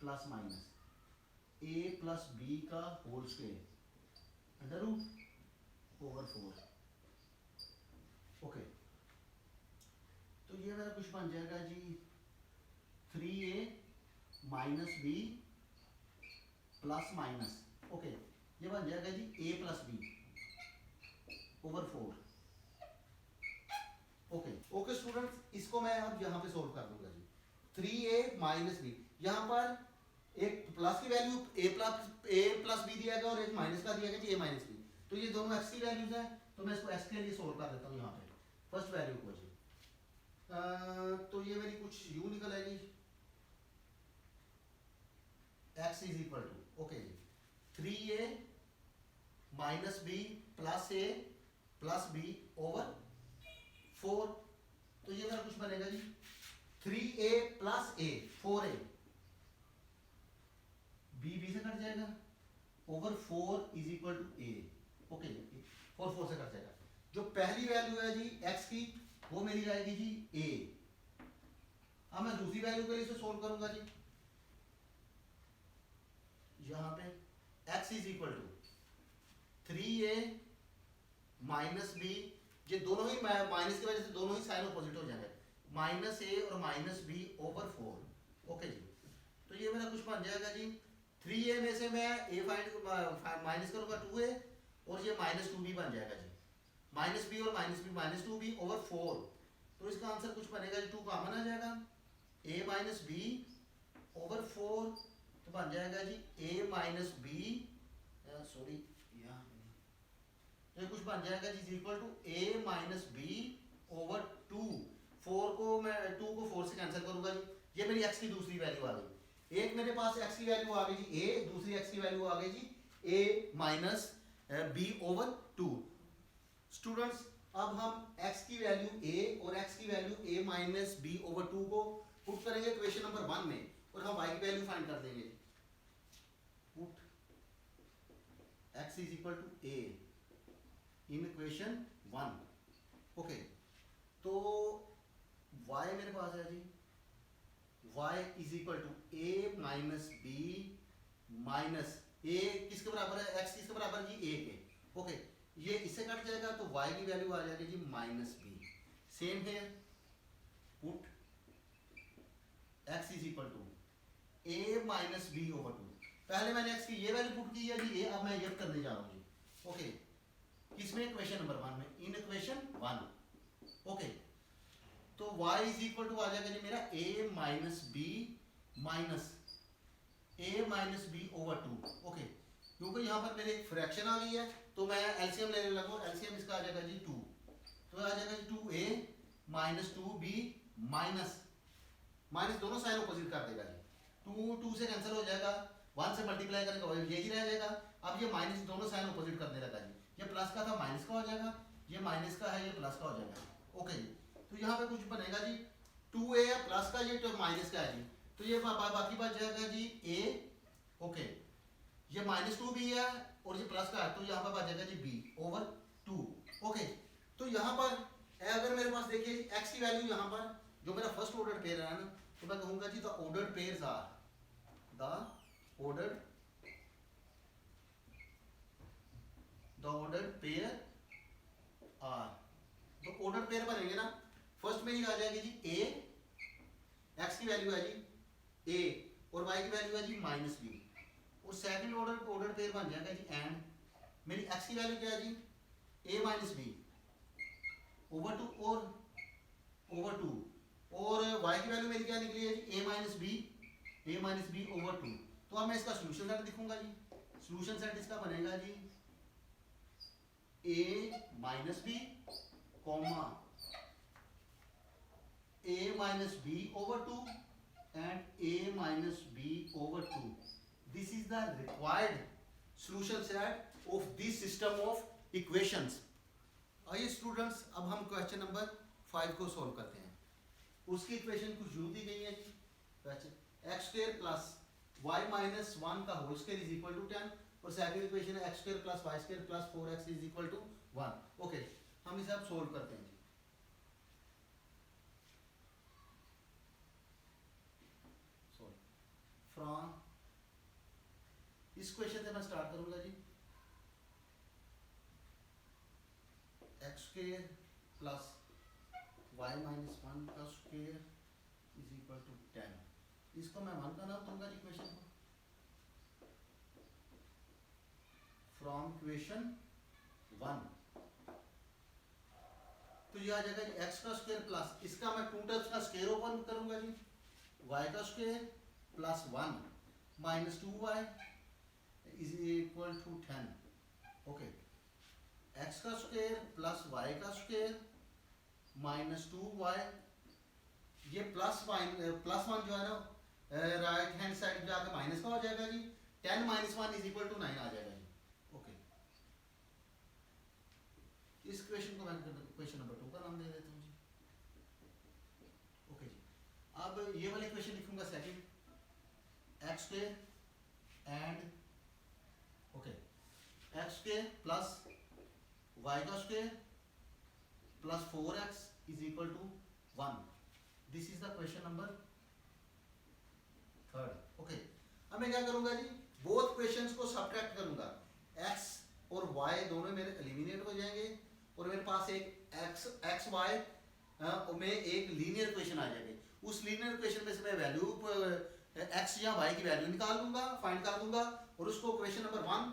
plus minus a plus b का whole square under root over 4। Okay, तो ये मेरा कुछ बन जाएगा जी 3a minus B plus minus, okay, ये बन जाएगा जी a plus b over 4। Okay okay students, इसको मैं अब यहाँ पे सोल्व कर दूंगा जी। 3a माइनस बी, यहाँ पर एक प्लस की वैल्यू a प्लस बी दिया गया और एक माइनस का दिया गया जी a माइनस बी, तो ये दोनों x की वैल्यूज हैं, तो मैं इसको x के लिए सोल्व कर देता हूँ यहाँ पे फर्स्ट वैल्यू को जी। तो ये मेरी कुछ u निकल आएगी, x is equal to, okay जी, 3a minus B plus a plus b over 4, तो ये मेरा कुछ बनेगा जी 3a plus a 4a, b से कट जाएगा over 4 is equal to a। Okay, 4 से कट जाएगा। जो पहली वैल्यू है जी x की, वो मेरी आएगी जी a। अब मैं दूसरी वैल्यू के लिए इसे सोल्व करूंगा जी। यहाँ पे x is equal to 3a minus b, ये दोनों ही माइनस की वजह से दोनों ही साइन अपोजिट हो जाएंगे, माइनस ए और माइनस बी ओवर 4। ओके जी, तो ये मेरा कुछ बन जाएगा जी 3a में से मैं a फाइंड माइनस करूंगा 2a और ये माइनस 2b बन जाएगा जी, माइनस बी और minus B minus 2b over 4। तो इसका आंसर कुछ बनेगा जी 2 कॉमन आ जाएगा, a माइनस बी ओवर 4, तो बन जाएगा जी a माइनस बी, सॉरी यहाँ तो ये कुछ बन जाएगा जी equal to a minus b over 2। 4 को मैं 2 को 4 से कैंसिल करूंगा जी, ये मेरी x की दूसरी वैल्यू आ गई। एक मेरे पास x की वैल्यू आ गई जी a, दूसरी x की वैल्यू आ गई जी a minus b over 2। Students अब हम x की वैल्यू a और x की value a minus b over 2 को पुट करेंगे इक्वेशन नंबर 1 में और हम y की वैल्यू फाइंड कर देंगे। Put x is equal to a in equation 1। Okay, तो y मेरे पास है जी y is equal to a minus B minus a किसके बराबर है, x किसके बराबर है जी a के। ओके, ये इससे कट जाएगा तो y की वैल्यू आ जाएगी जी माइनस बी। सेम है, put x is equal to a minus b over 2। पहले मैंने x की ये वैल्यू पुट की है जी a, अब मैं ये करने जा रहा हूँ जी। ओके, किसमें, इक्वेशन नंबर 1 में, इन इक्वेशन 1। ओके, तो y इज इक्वल टू आ जाएगा जी मेरा a minus B minus a minus b over 2। Okay, क्योंकि यहाँ पर मेरे एक फ्रैक्शन आ गई है तो मैं एलसीएम लेने लगूँ, एलसीएम इसका आ जाएगा जी 2, तो आ जाएगा जी 2a minus 2b minus minus दोनों साइन अपोजिट कर देगा जी, 2 से कैंसिल हो जाएगा, 1 से मल्टीप्लाई करेंगे ये ही रह जाएगा। अब ये माइनस दोनों साइन अपोजिट करने लगा जी, ये प्लस का था माइनस का हो जाएगा, ये माइनस का है ये प्लस का हो जाएगा। ओके जी, तो यहाँ पे कुछ बनेगा जी 2a प्लस का, ये तो माइनस का है जी, तो ये बाकी बच जाएगा जी a। ओके, ये माइनस 2b है और ये प्लस का है तो यहाँ पर बच जाएगा जी b ओवर 2। ओके, तो यहाँ पर अगर मेरे पास देखिए x की वैल्यू यहाँ पर जो मेरा फर्स्ट ऑर्डर पेयर है ना, तो मैं कहूँगा जी the ordered pairs are, the ordered pair are, तो ऑर्डर पेयर बनेंगे ना, फर्स्ट में ही आ जाएगी जी a, x की वैल्यू है जी a और y की वैल्यू है जी माइनस b, और सेकंड ऑर्डर पेयर बन जाएगा जी एंड मेरी x की वैल्यू क्या है जी a माइनस बी ओवर 2 और ओवर 2, और y की वैल्यू मेरी क्या निकली है जी a माइनस बी ओवर 2। तो अब मैं इसका सोल्यूशन सेट दिखूंगा जी, सोल्यूशन सेट इसका बनेगा जी a minus b comma a minus b over 2 and a minus b over 2। This is the required solution set of this system of equations. आइए स्टूडेंट्स, अब हम क्वेश्चन नंबर 5 को सॉल्व करते हैं। उसकी इक्वेशन कुछ यूं दी गई है जी, x square plus y minus 1 का whole square is equal to 10, और सेकंड इक्वेशन है x square plus y square plus 4x is equal to 1। Okay, हम इसे अब सोल्व करते हैं जी। फ्रॉम इस क्वेश्चन से मैं स्टार्ट करूंगा जी, x square plus y minus 1 का स्क्वायर इज इक्वल टू 10, इसको मैं 1 का नाम दूंगा जी इक्वेशन को। फ्रॉम इक्वेशन 1 तो ये आ जाएगा जी एक्स का स्क्वायर प्लस, इसका मैं 2 टाइम्स का स्क्वायर ओपन करूंगा जी, वाई का square plus 1 minus 2y is equal to 10। Okay, x का स्क्वायर प्लस वाई का स्क्वायर माइनस 2y, ये प्लस 1 जो है ना राइट हैंड साइड जाकर माइनस का हो जाएगा जी, 10 माइनस 1 इज इक्वल टू 9 आ जाएगा जी। ओके, इस क्वेश्चन को मैं क्वेश्चन नंबर 2 का नाम दे देता हूँ जी। ओके जी, अब ये वाली क्वेश्चन लिखूंगा second, x square and okay x square plus y का square plus 4x is equal to 1। This is the question number 3। Okay, अब मैं क्या करूंगा जी, बोथ क्वेश्चंस को सब्ट्रैक्ट करूंगा, x और y दोनों मेरे एलिमिनेट हो जाएंगे और मेरे पास एक x y में एक लीनियर क्वेश्चन आ जाएगी। उस लीनियर क्वेश्चन में से मैं वैल्यू x या y की वैल्यू निकाल दूंगा, फाइंड कर दूंगा और उसको क्वेश्चन नंबर 1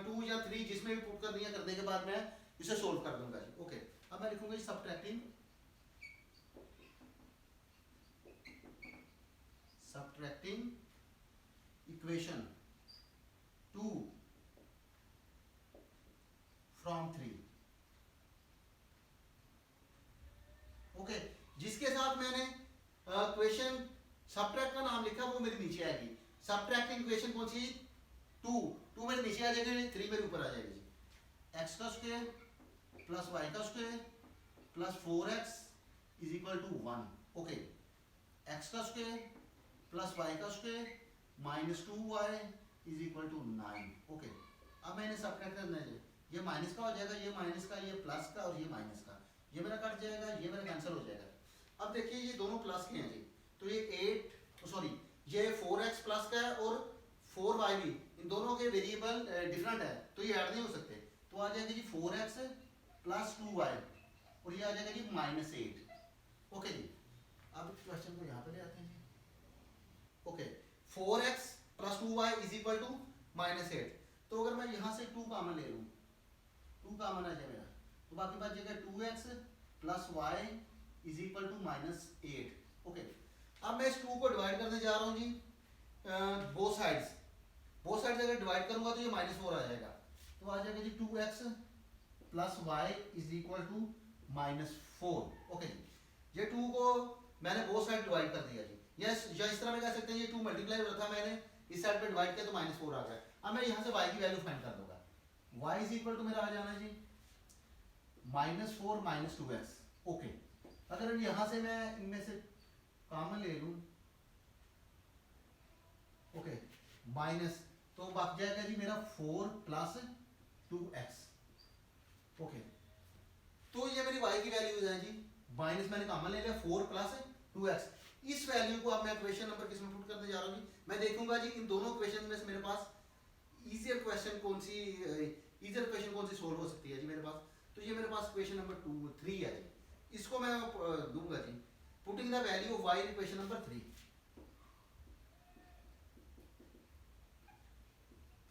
2 या 3 जिसमें भी पुट करनी है करने के बाद मैं इसे सोल्व कर दूंगा जी। ओके, अब मैं लिखूंगा सब्ट्रैक्टिंग इक्वेशन 2 फ्रॉम 3। ओके, जिसके साथ मैंने क्वेश्चन सब्ट्रैक्ट का नाम लिखा वो मेरे नीचे आएगी। सब्ट्रैक्टिंग इक्वेशन कौन सी? 2 मेरे नीचे आ जाएगी, 3 मेरे ऊपर आ जाएगी। x का स्क्वायर प्लस y का square plus 4x is equal to 1। Okay, x का स्क्वायर प्लस y का square minus 2y is equal to 9। Okay, अब मैंने सब्ट्रैक्ट करना है, ये माइनस का हो जाएगा, ये माइनस का, ये प्लस का और ये माइनस का, ये मेरा कट जाएगा, ये मेरा कैंसिल हो जाएगा। अब देखिए ये दोनों प्लस के हैं जी, तो ये ये 4x प्लस का है और 4y भी, इन दोनों के वेरिएबल डिफरेंट है तो ये ऐड नहीं हो सकते। तो आ जाएगा जी 4x प्लस 2y और ये आ जाएगा जी -8। ओके जी, अब क्वेश्चन को यहाँ पे ले आते हैं जी। Okay, 4x plus 2y is equal to -8। तो अगर मैं यहाँ से 2 कॉमन ले लूँ, 2 कॉमन आ जाए मेरा, तो बाकी बच जाएगा 2x plus y is equal to -8। Okay, अब मैं इस 2 को डिवाइड करने जा रहा हूँ जी बोथ साइड्स अगर डिवाइड करूंगा तो ये -4 आ जाएगा, तो आ जाएगा जी 2x plus y is equal to -4। Okay जी, ये 2 को मैंने बोथ साइड डिवाइड कर दिया जी। यस, या इस तरह में कह सकते हैं ये 2 मल्टीप्लाई हो रहा था, मैंने इस साइड पे डिवाइड किया तो -4 आ गया। अब मैं यहाँ से y की वैल्यू फाइंड कर दूंगा, y इज इक्वल टू मेरा आ जाना जी -4 -2x। ओके, अगर यहाँ से मैं इनमें से कॉमन ले लूं, ओके, माइनस, तो बच जाएगा जी मेरा 4 प्लस 2x। ओके, तो ये मेरी y की वैल्यूज हैं जी, माइनस मैंने कॉमन ले लिया 4 प्लस 2x। इस वैल्यू को अब मैं क्वेश्चन नंबर किस में पुट करने जा रहा हूँ जी, मैं देखूंगा जी इन दोनों क्वेश्चन में से मेरे पास इजियर क्वेश्चन कौन सी सोल्व हो सकती है जी मेरे पास। तो ये मेरे पास क्वेश्चन नंबर 3 है जी, इसको मैं दूंगा जी putting the value of y in question number 3।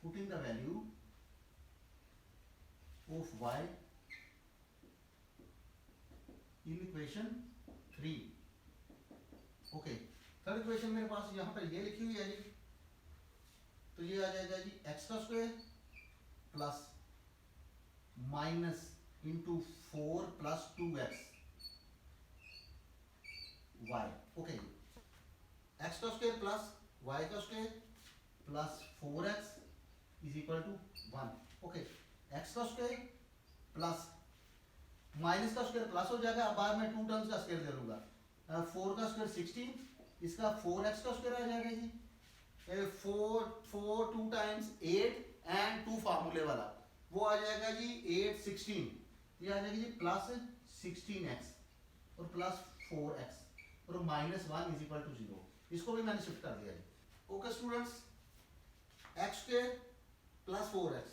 putting the value of y in equation 3। Okay, third equation मेरे पास यहाँ पर ये लिखी हुई है जी, तो ये आ जाएगा जी x का square plus minus into 4 plus 2x y। Okay, x का स्क्वायर प्लस y का square plus 4x is equal to 1। Okay, x का स्क्वायर प्लस माइनस का स्क्वायर प्लस हो जाएगा, अब बाद में 2 टर्म्स का स्क्वायर ले लूंगा, 4 का स्क्वायर 16, इसका 4x का स्क्वायर आ जाएगा जी, 4 2 टाइम्स 8 एंड 2 फार्मूले वाला वो आ जाएगा जी 8 16, ये आ जाएगा जी प्लस 16x और प्लस 4x और -1 इज इक्वल टू 0। इसको भी मैंने शिफ्ट कर दिया जी। Okay students, x square plus 4x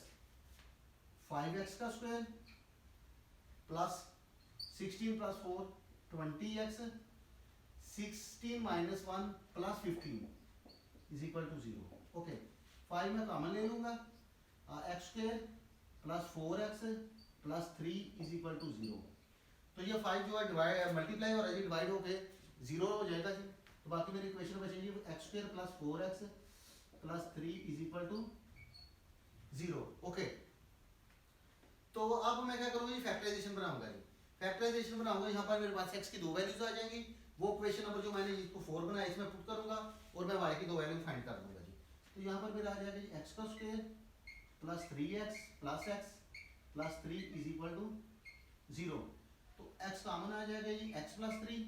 5x का square plus 16 plus 4 20x 16 minus 1 plus 15 is equal to 0। Okay, 5 में कॉमन ले लूंगा, x square plus 4x plus 3 is equal to 0। तो ये 5 जो है डिवाइड मल्टीप्लाई और डिवाइड होके 0 हो जाएगा जी, तो बाकी मेरी इक्वेशन बचेगी x square plus 4x plus 3 is equal to 0। Okay, तो अब मैं क्या करूंगा जी, फैक्टराइजेशन बनाऊंगा जी। फैक्टराइजेशन बनाऊंगा, यहाँ पर मेरे पास x की 2 वैल्यूज आ जाएंगी, वो क्वेश्चन नंबर जो मैंने इसको 4 बनाया इसमें पुट करूंगा और मैं y की 2 वैल्यू फाइंड कर दूंगा जी। तो यहाँ पर मेरा आ जाएगा जी x का square plus 3x plus x plus 3 is equal to 0। तो x कॉमन आ जाएगा जी x प्लस 3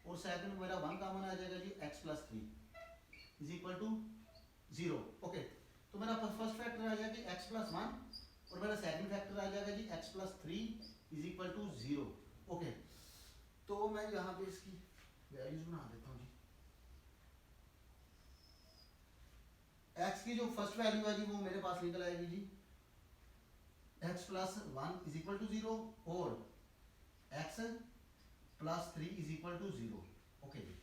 और सेकंड मेरा 1 कॉमन आ जाएगा जी x plus 3 is equal to 0। Okay, तो मेरा फर्स्ट फैक्टर आ जाएगा x प्लस 1 और मेरा सेकंड फैक्टर आ जाएगा जी x plus 3 is equal to 0। Okay, तो मैं यहाँ पे इसकी वैल्यूज बना देता हूँ जी। एक्स की जो फर्स्ट वैल्यू है जी वो मेरे पास निकल आएगी जी x plus 1 is equal to 0 और x plus 3 is equal to 0। Okay जी,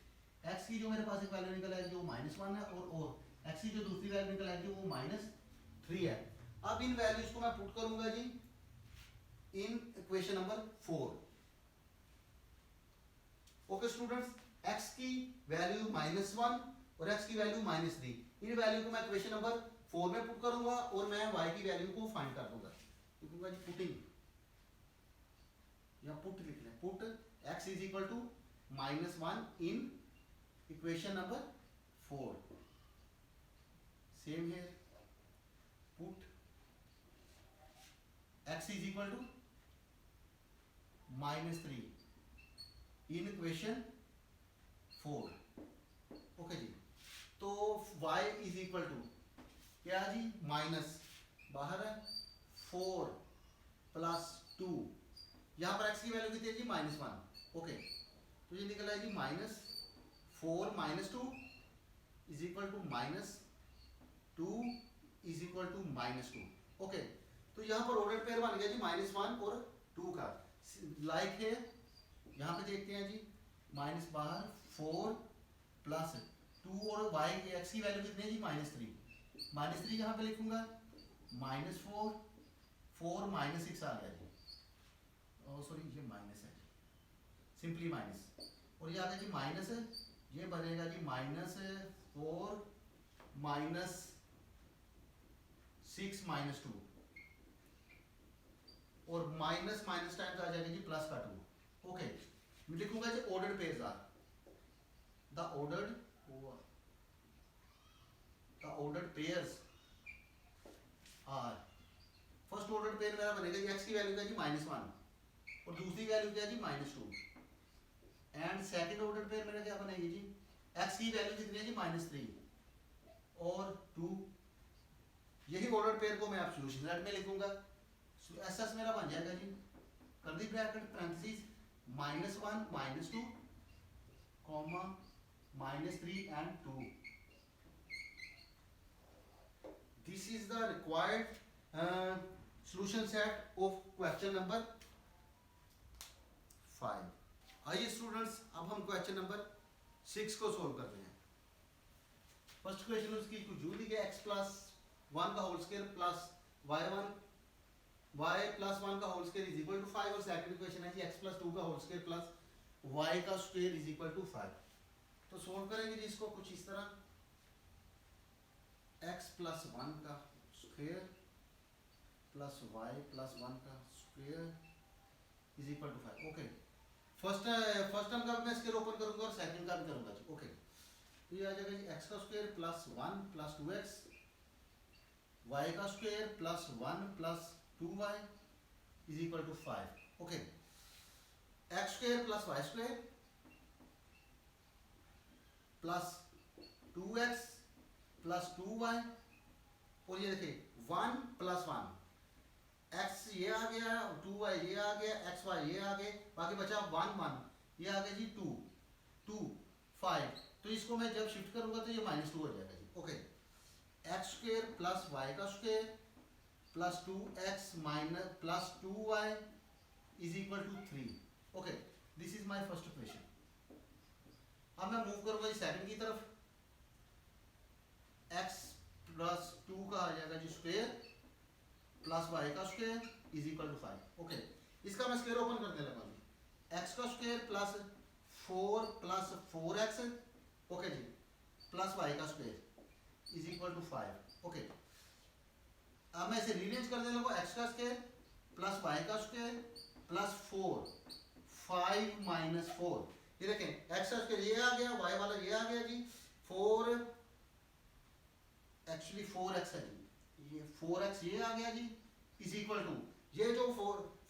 एक्स की जो मेरे पास एक वैल्यू निकल आएगी वो -1 है और एक्स की जो दूसरी वैल्यू निकल आएगी वो -3 है। अब इन वैल्यूज को मैं पुट करूंगा जी in equation number 4। Okay students, x की वैल्यू -1 और x की वैल्यू -3, इन वैल्यू को मैं इक्वेशन नंबर 4 में पुट करूंगा और मैं y की वैल्यू को फाइंड कर दूंगा। लिखूंगा जी पुटिंग, या पुट लिख लें, put x is equal to -1 in equation number 4। Same है, put x is equal to -3 in equation 4। Okay जी, तो y इज इक्वल टू क्या जी, माइनस बाहर है 4 प्लस 2, यहां पर x की वैल्यू कितनी है जी -1। ओके, तो ये निकला है जी -4 -2 is equal to -2 is equal to -2। Okay, तो यहां पर ऑर्डर पेयर बन गया जी -1 और 2 का। लाइक है, यहां पे देखते हैं जी माइनस बाहर 4 प्लस 2 और y की x की वैल्यू कितनी है जी -3। -3 यहाँ पे लिखूंगा -4 4 -6 आ गया जी, सॉरी ये माइनस है जी, सिंपली माइनस, और ये आ गया जी माइनस, ये बनेगा जी -4 -6 -2 और माइनस माइनस टाइम्स आ जाएगा जी प्लस का 2। ओके, मैं लिखूंगा जी ordered pairs are the ordered pairs are, first order pair मेरा बनेगा जी x की वैल्यू क्या जी -1 और दूसरी वैल्यू क्या जी -2, एंड सेकंड ऑर्डर पेयर मेरा क्या बनेगी जी x की वैल्यू कितनी है जी -3 और 2। यही ऑर्डर पेयर को मैं आप सॉल्यूशन सेट में लिखूंगा। एसएस मेरा बन जाएगा जी curly bracket parenthesis -1 -2 comma -3 and 2. This is the required solution set of question number 5. आइए स्टूडेंट्स, अब हम क्वेश्चन नंबर 6 को सोल्व करते हैं। फर्स्ट क्वेश्चन उसकी कुछ यूं दी गई x प्लस 1 का whole square plus y plus 1 का whole square is equal to 5 और सेकंड क्वेश्चन है जी x प्लस 2 का होल स्क्वायर प्लस y का स्क्वायर इज इक्वल टू 5। तो सोल्व करेंगे जी इसको कुछ इस तरह, x प्लस 1 का स्क्वायर प्लस y प्लस 1 का square is equal to 5। Okay, first term का भी मैं स्क्वायर ओपन करूंगा और सेकंड का भी करूंगा जी। ओके, तो ये आ जाएगा जी x का square plus 1 plus 2x, y का square plus 1 plus 2y is equal to 5। Okay, x square plus y square plus 2x plus 2y, और ये देखिए 1 प्लस 1 x ये आ गया, 2y ये आ गया, xy ये आ गए, बाकी बचा 1 1, ये आ गया जी 2 2 5। तो इसको मैं जब शिफ्ट करूंगा तो ये -2 हो जाएगा जी। Okay, x square plus y का square plus 2x minus plus 2y is equal to 3। Okay, this is my first equation. अब मैं मूव करूंगा जी सेकंड की तरफ, x प्लस 2 का आ जाएगा जी स्क्वायर प्लस y का square is equal to 5। Okay, इसका मैं स्क्वायर ओपन करने लगा जी, x का square plus 4 plus 4x, okay जी, प्लस y का square is equal to 5। Okay, अब मैं इसे रीअरेंज करने लगा, x का स्क्वायर प्लस y का स्क्वायर प्लस 4 5 माइनस 4, ये देखें x का स्क्वायर ये आ गया, y वाला ये आ गया जी 4, एक्चुअली 4x है जी, ये 4x ये आ गया जी इज इक्वल टू ये जो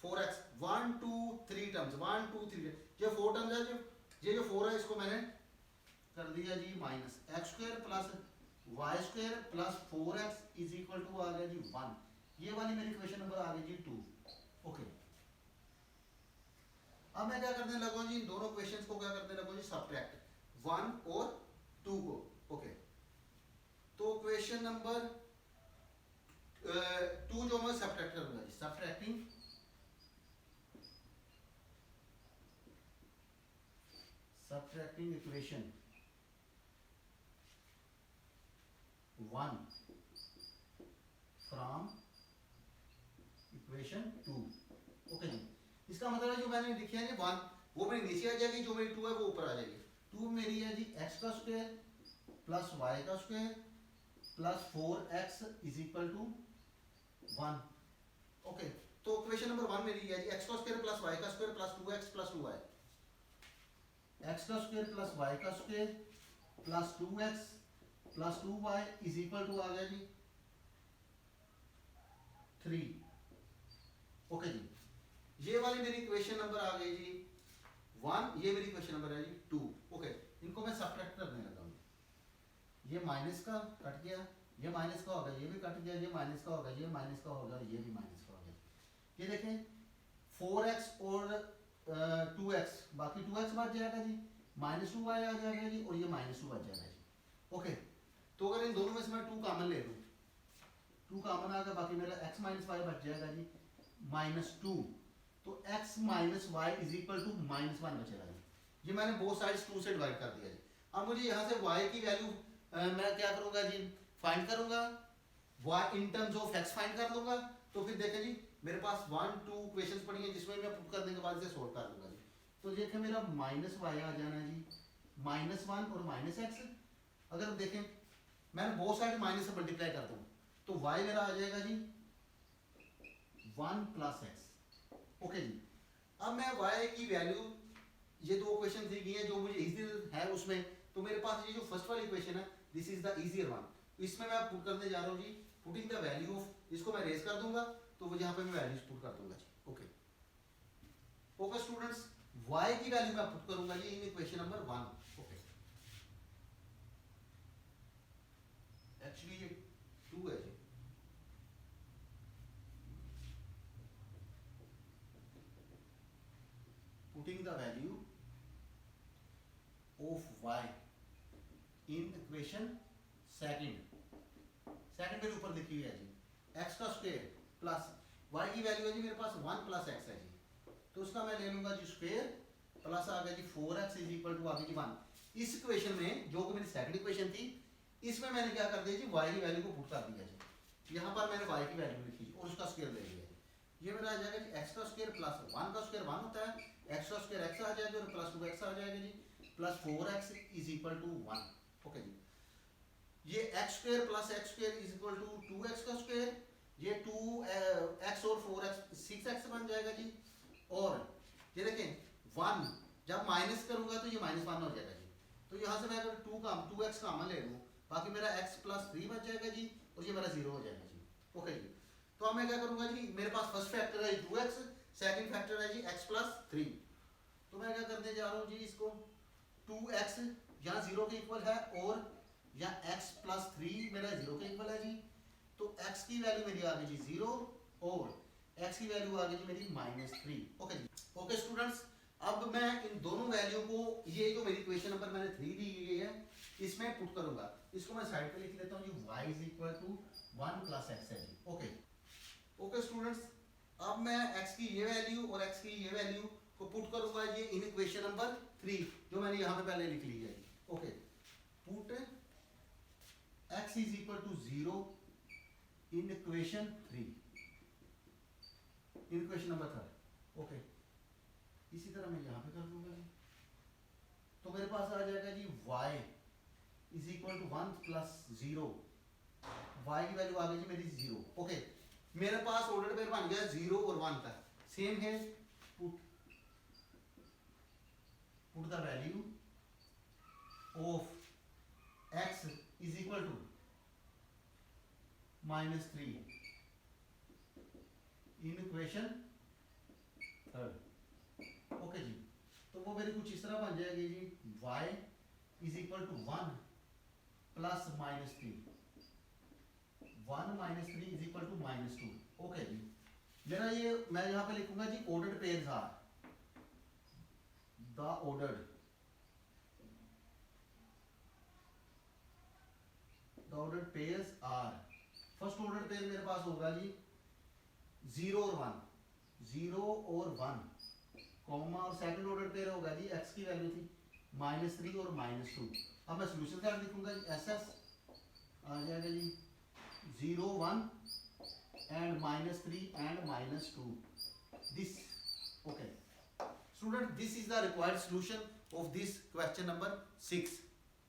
4x 1 2 3 टर्म्स 1 2 3 ये 4 टर्म्स है, ये जो 4 है इसको मैंने कर दिया जी minus x square plus y square plus 4x is equal to आ गया जी 1। ये वाली मेरी क्वेश्चन नंबर आ गई जी 2। ओके, अब मैं क्या करने लगा जी, इन दोनों क्वेश्चंस को क्या करने लगा जी, सब्ट्रैक्ट 1 और 2 को। ओके, तो क्वेश्चन नंबर 2 जो मैं सब्ट्रैक्ट करूंगा जी, subtracting equation 1 from equation 2। Okay जी, इसका मतलब है जो मैंने लिखी है 1 वो मेरी नीचे आ जाएगी, जो मेरी 2 है वो ऊपर आ जाएगी। 2 मेरी है जी x का स्क्वायर प्लस y का square plus 4x is equal to 1। Okay, तो क्वेश्चन नंबर 1 मेरी है जी x का स्क्वायर प्लस y का square plus 2x plus 2y। x का स्क्वायर प्लस y का square plus 2x plus 2y is equal to आ गया जी 3। ओके जी, ये वाली मेरी इक्वेशन नंबर आ गई जी 1, ये मेरी इक्वेशन नंबर है जी 2। ओके, इनको मैं सब्ट्रैक्ट करने लगा हूँ। ये माइनस का कट गया, ये माइनस का होगा, ये भी कट गया, ये माइनस का होगा, ये माइनस का होगा, ये भी माइनस का होगा। ये देखें 4x और 2x, बाकी 2x बच जाएगा जी, माइनस 2y आ जाएगा जी, और ये माइनस 2 बच जाएगा जी। ओके, तो अगर इन दोनों में से मैं 2 कॉमन ले लूँ, 2 कॉमन आ गया, बाकी मेरा x माइनस y बच जाएगा जी -2। तो x minus y is equal to -1 बचेगा जी। ये मैंने बोथ साइड्स 2 से डिवाइड कर दिया जी। अब मुझे यहाँ से y की वैल्यू मैं क्या करूँगा जी, फाइंड करूँगा, y in terms of x find कर लूँगा। तो फिर देखें जी मेरे पास 1 2 क्वेश्चंस पड़ी हैं जिसमें मैं पुट करने के बाद इसे सोल्व कर लूँगा जी। तो देखें मेरा -y आ जाना है जी -1 और -x। अगर देखें मैंने बोथ साइड माइनस से मल्टीप्लाई कर दूँ तो y मेरा आ जाएगा जी 1 + x। ओके जी, अब मैं y की वैल्यू, ये दो क्वेश्चन दी गई हैं जो मुझे इजी है उसमें, तो मेरे पास ये जो फर्स्ट वाली इक्वेशन है this is the easier one, इसमें मैं पुट करने जा रहा हूँ जी पुटिंग द वैल्यू ऑफ, इसको मैं रेज कर दूंगा तो वो यहाँ पे मैं वैल्यूज पुट कर दूंगा जी। ओके ओके स्टूडेंट्स, y की वैल्यू मैं पुट करूंगा जी in equation number 1। Okay, actually ये 2 है जी। Putting the value of y in equation second मेरे ऊपर लिखी हुई है जी x का स्क्वायर प्लस y की वैल्यू है जी मेरे पास 1 + x है जी, तो उसका मैं ले लूंगा जी स्क्वायर प्लस आ गया जी 4x इज इक्वल टू आ गई जी 1। इस इक्वेशन में जो कि मेरी सेकंड इक्वेशन थी इसमें मैंने क्या कर दिया जी y की वैल्यू को पुट कर दिया जी। यहाँ पर मैंने y की वैल्यू लिखी और उसका स्क्वायर ले लिया। ये मेरा आ जाएगा जी x का स्क्वायर प्लस 1 का स्क्वायर 1 होता है, x का स्क्वायर x आ जाएगा और प्लस 2x आ जाएगा जी plus 4x is equal to 1। Okay जी, ये x square plus x square is equal to 2x का स्क्वायर, ये 2x और 4x 6x बन जाएगा जी। और ये देखें 1 जब माइनस करूंगा तो ये -1 हो जाएगा जी। तो यहाँ से मैं अगर 2x कॉमन ले लूँ बाकी मेरा x + 3 बच जाएगा जी और ये मेरा 0 हो जाएगा जी। ओके जी, तो अब मैं क्या करूंगा जी, मेरे पास फर्स्ट फैक्टर है 2x, सेकंड फैक्टर है जी x + 3। तो मैं क्या करने जा रहा हूँ जी, इसको 2x यहाँ 0 के इक्वल है और या x + 3 मेरा 0 के इक्वल है जी। तो x की वैल्यू मेरी आ गई जी 0 और x की वैल्यू आ गई जी मेरी -3। ओके जी। ओके स्टूडेंट्स, अब मैं इन दोनों वैल्यू को, ये जो मेरी इक्वेशन नंबर मैंने 3 दी गई है इसमें पुट करूंगा। इसको मैं साइड पे लिख लेता हूँ जी y = 1 + x है जी। ओके ओके स्टूडेंट्स, अब मैं x की ये वैल्यू और x की ये वैल्यू को पुट करूंगा ये इन इक्वेशन नंबर 3 जो मैंने यहाँ पे पहले लिख ली है। Okay, put x = 0 in equation 3, in equation number 3। Okay, इसी तरह मैं यहाँ पे कर दूंगा जी। तो मेरे पास आ जाएगा जी y = 1 + 0, y की वैल्यू आ गई जी मेरी 0। ओके, मेरे पास ऑर्डर पेयर बन गया 0 और 1 का, सेम है put the value of x = -3 in equation 3। Okay जी, तो वो मेरी कुछ इस तरह बन जाएगी जी y = 1 + -3, 1 - 3 = -2। ओके जी, मेरा ये मैं यहाँ पे लिखूंगा जी ordered pairs are the ordered the order pairs are, first order pair मेरे पास होगा जी 0 और 1, 0 और 1 कॉमा, और सेकंड ऑर्डर पेयर होगा जी x की वैल्यू थी -3 और -2। अब मैं सोल्यूशन कार्ड लिखूंगा जी, एस एस आ जाएगा जी 0 1 and -3 and -2 this. Okay student, this is the required solution of this question number 6.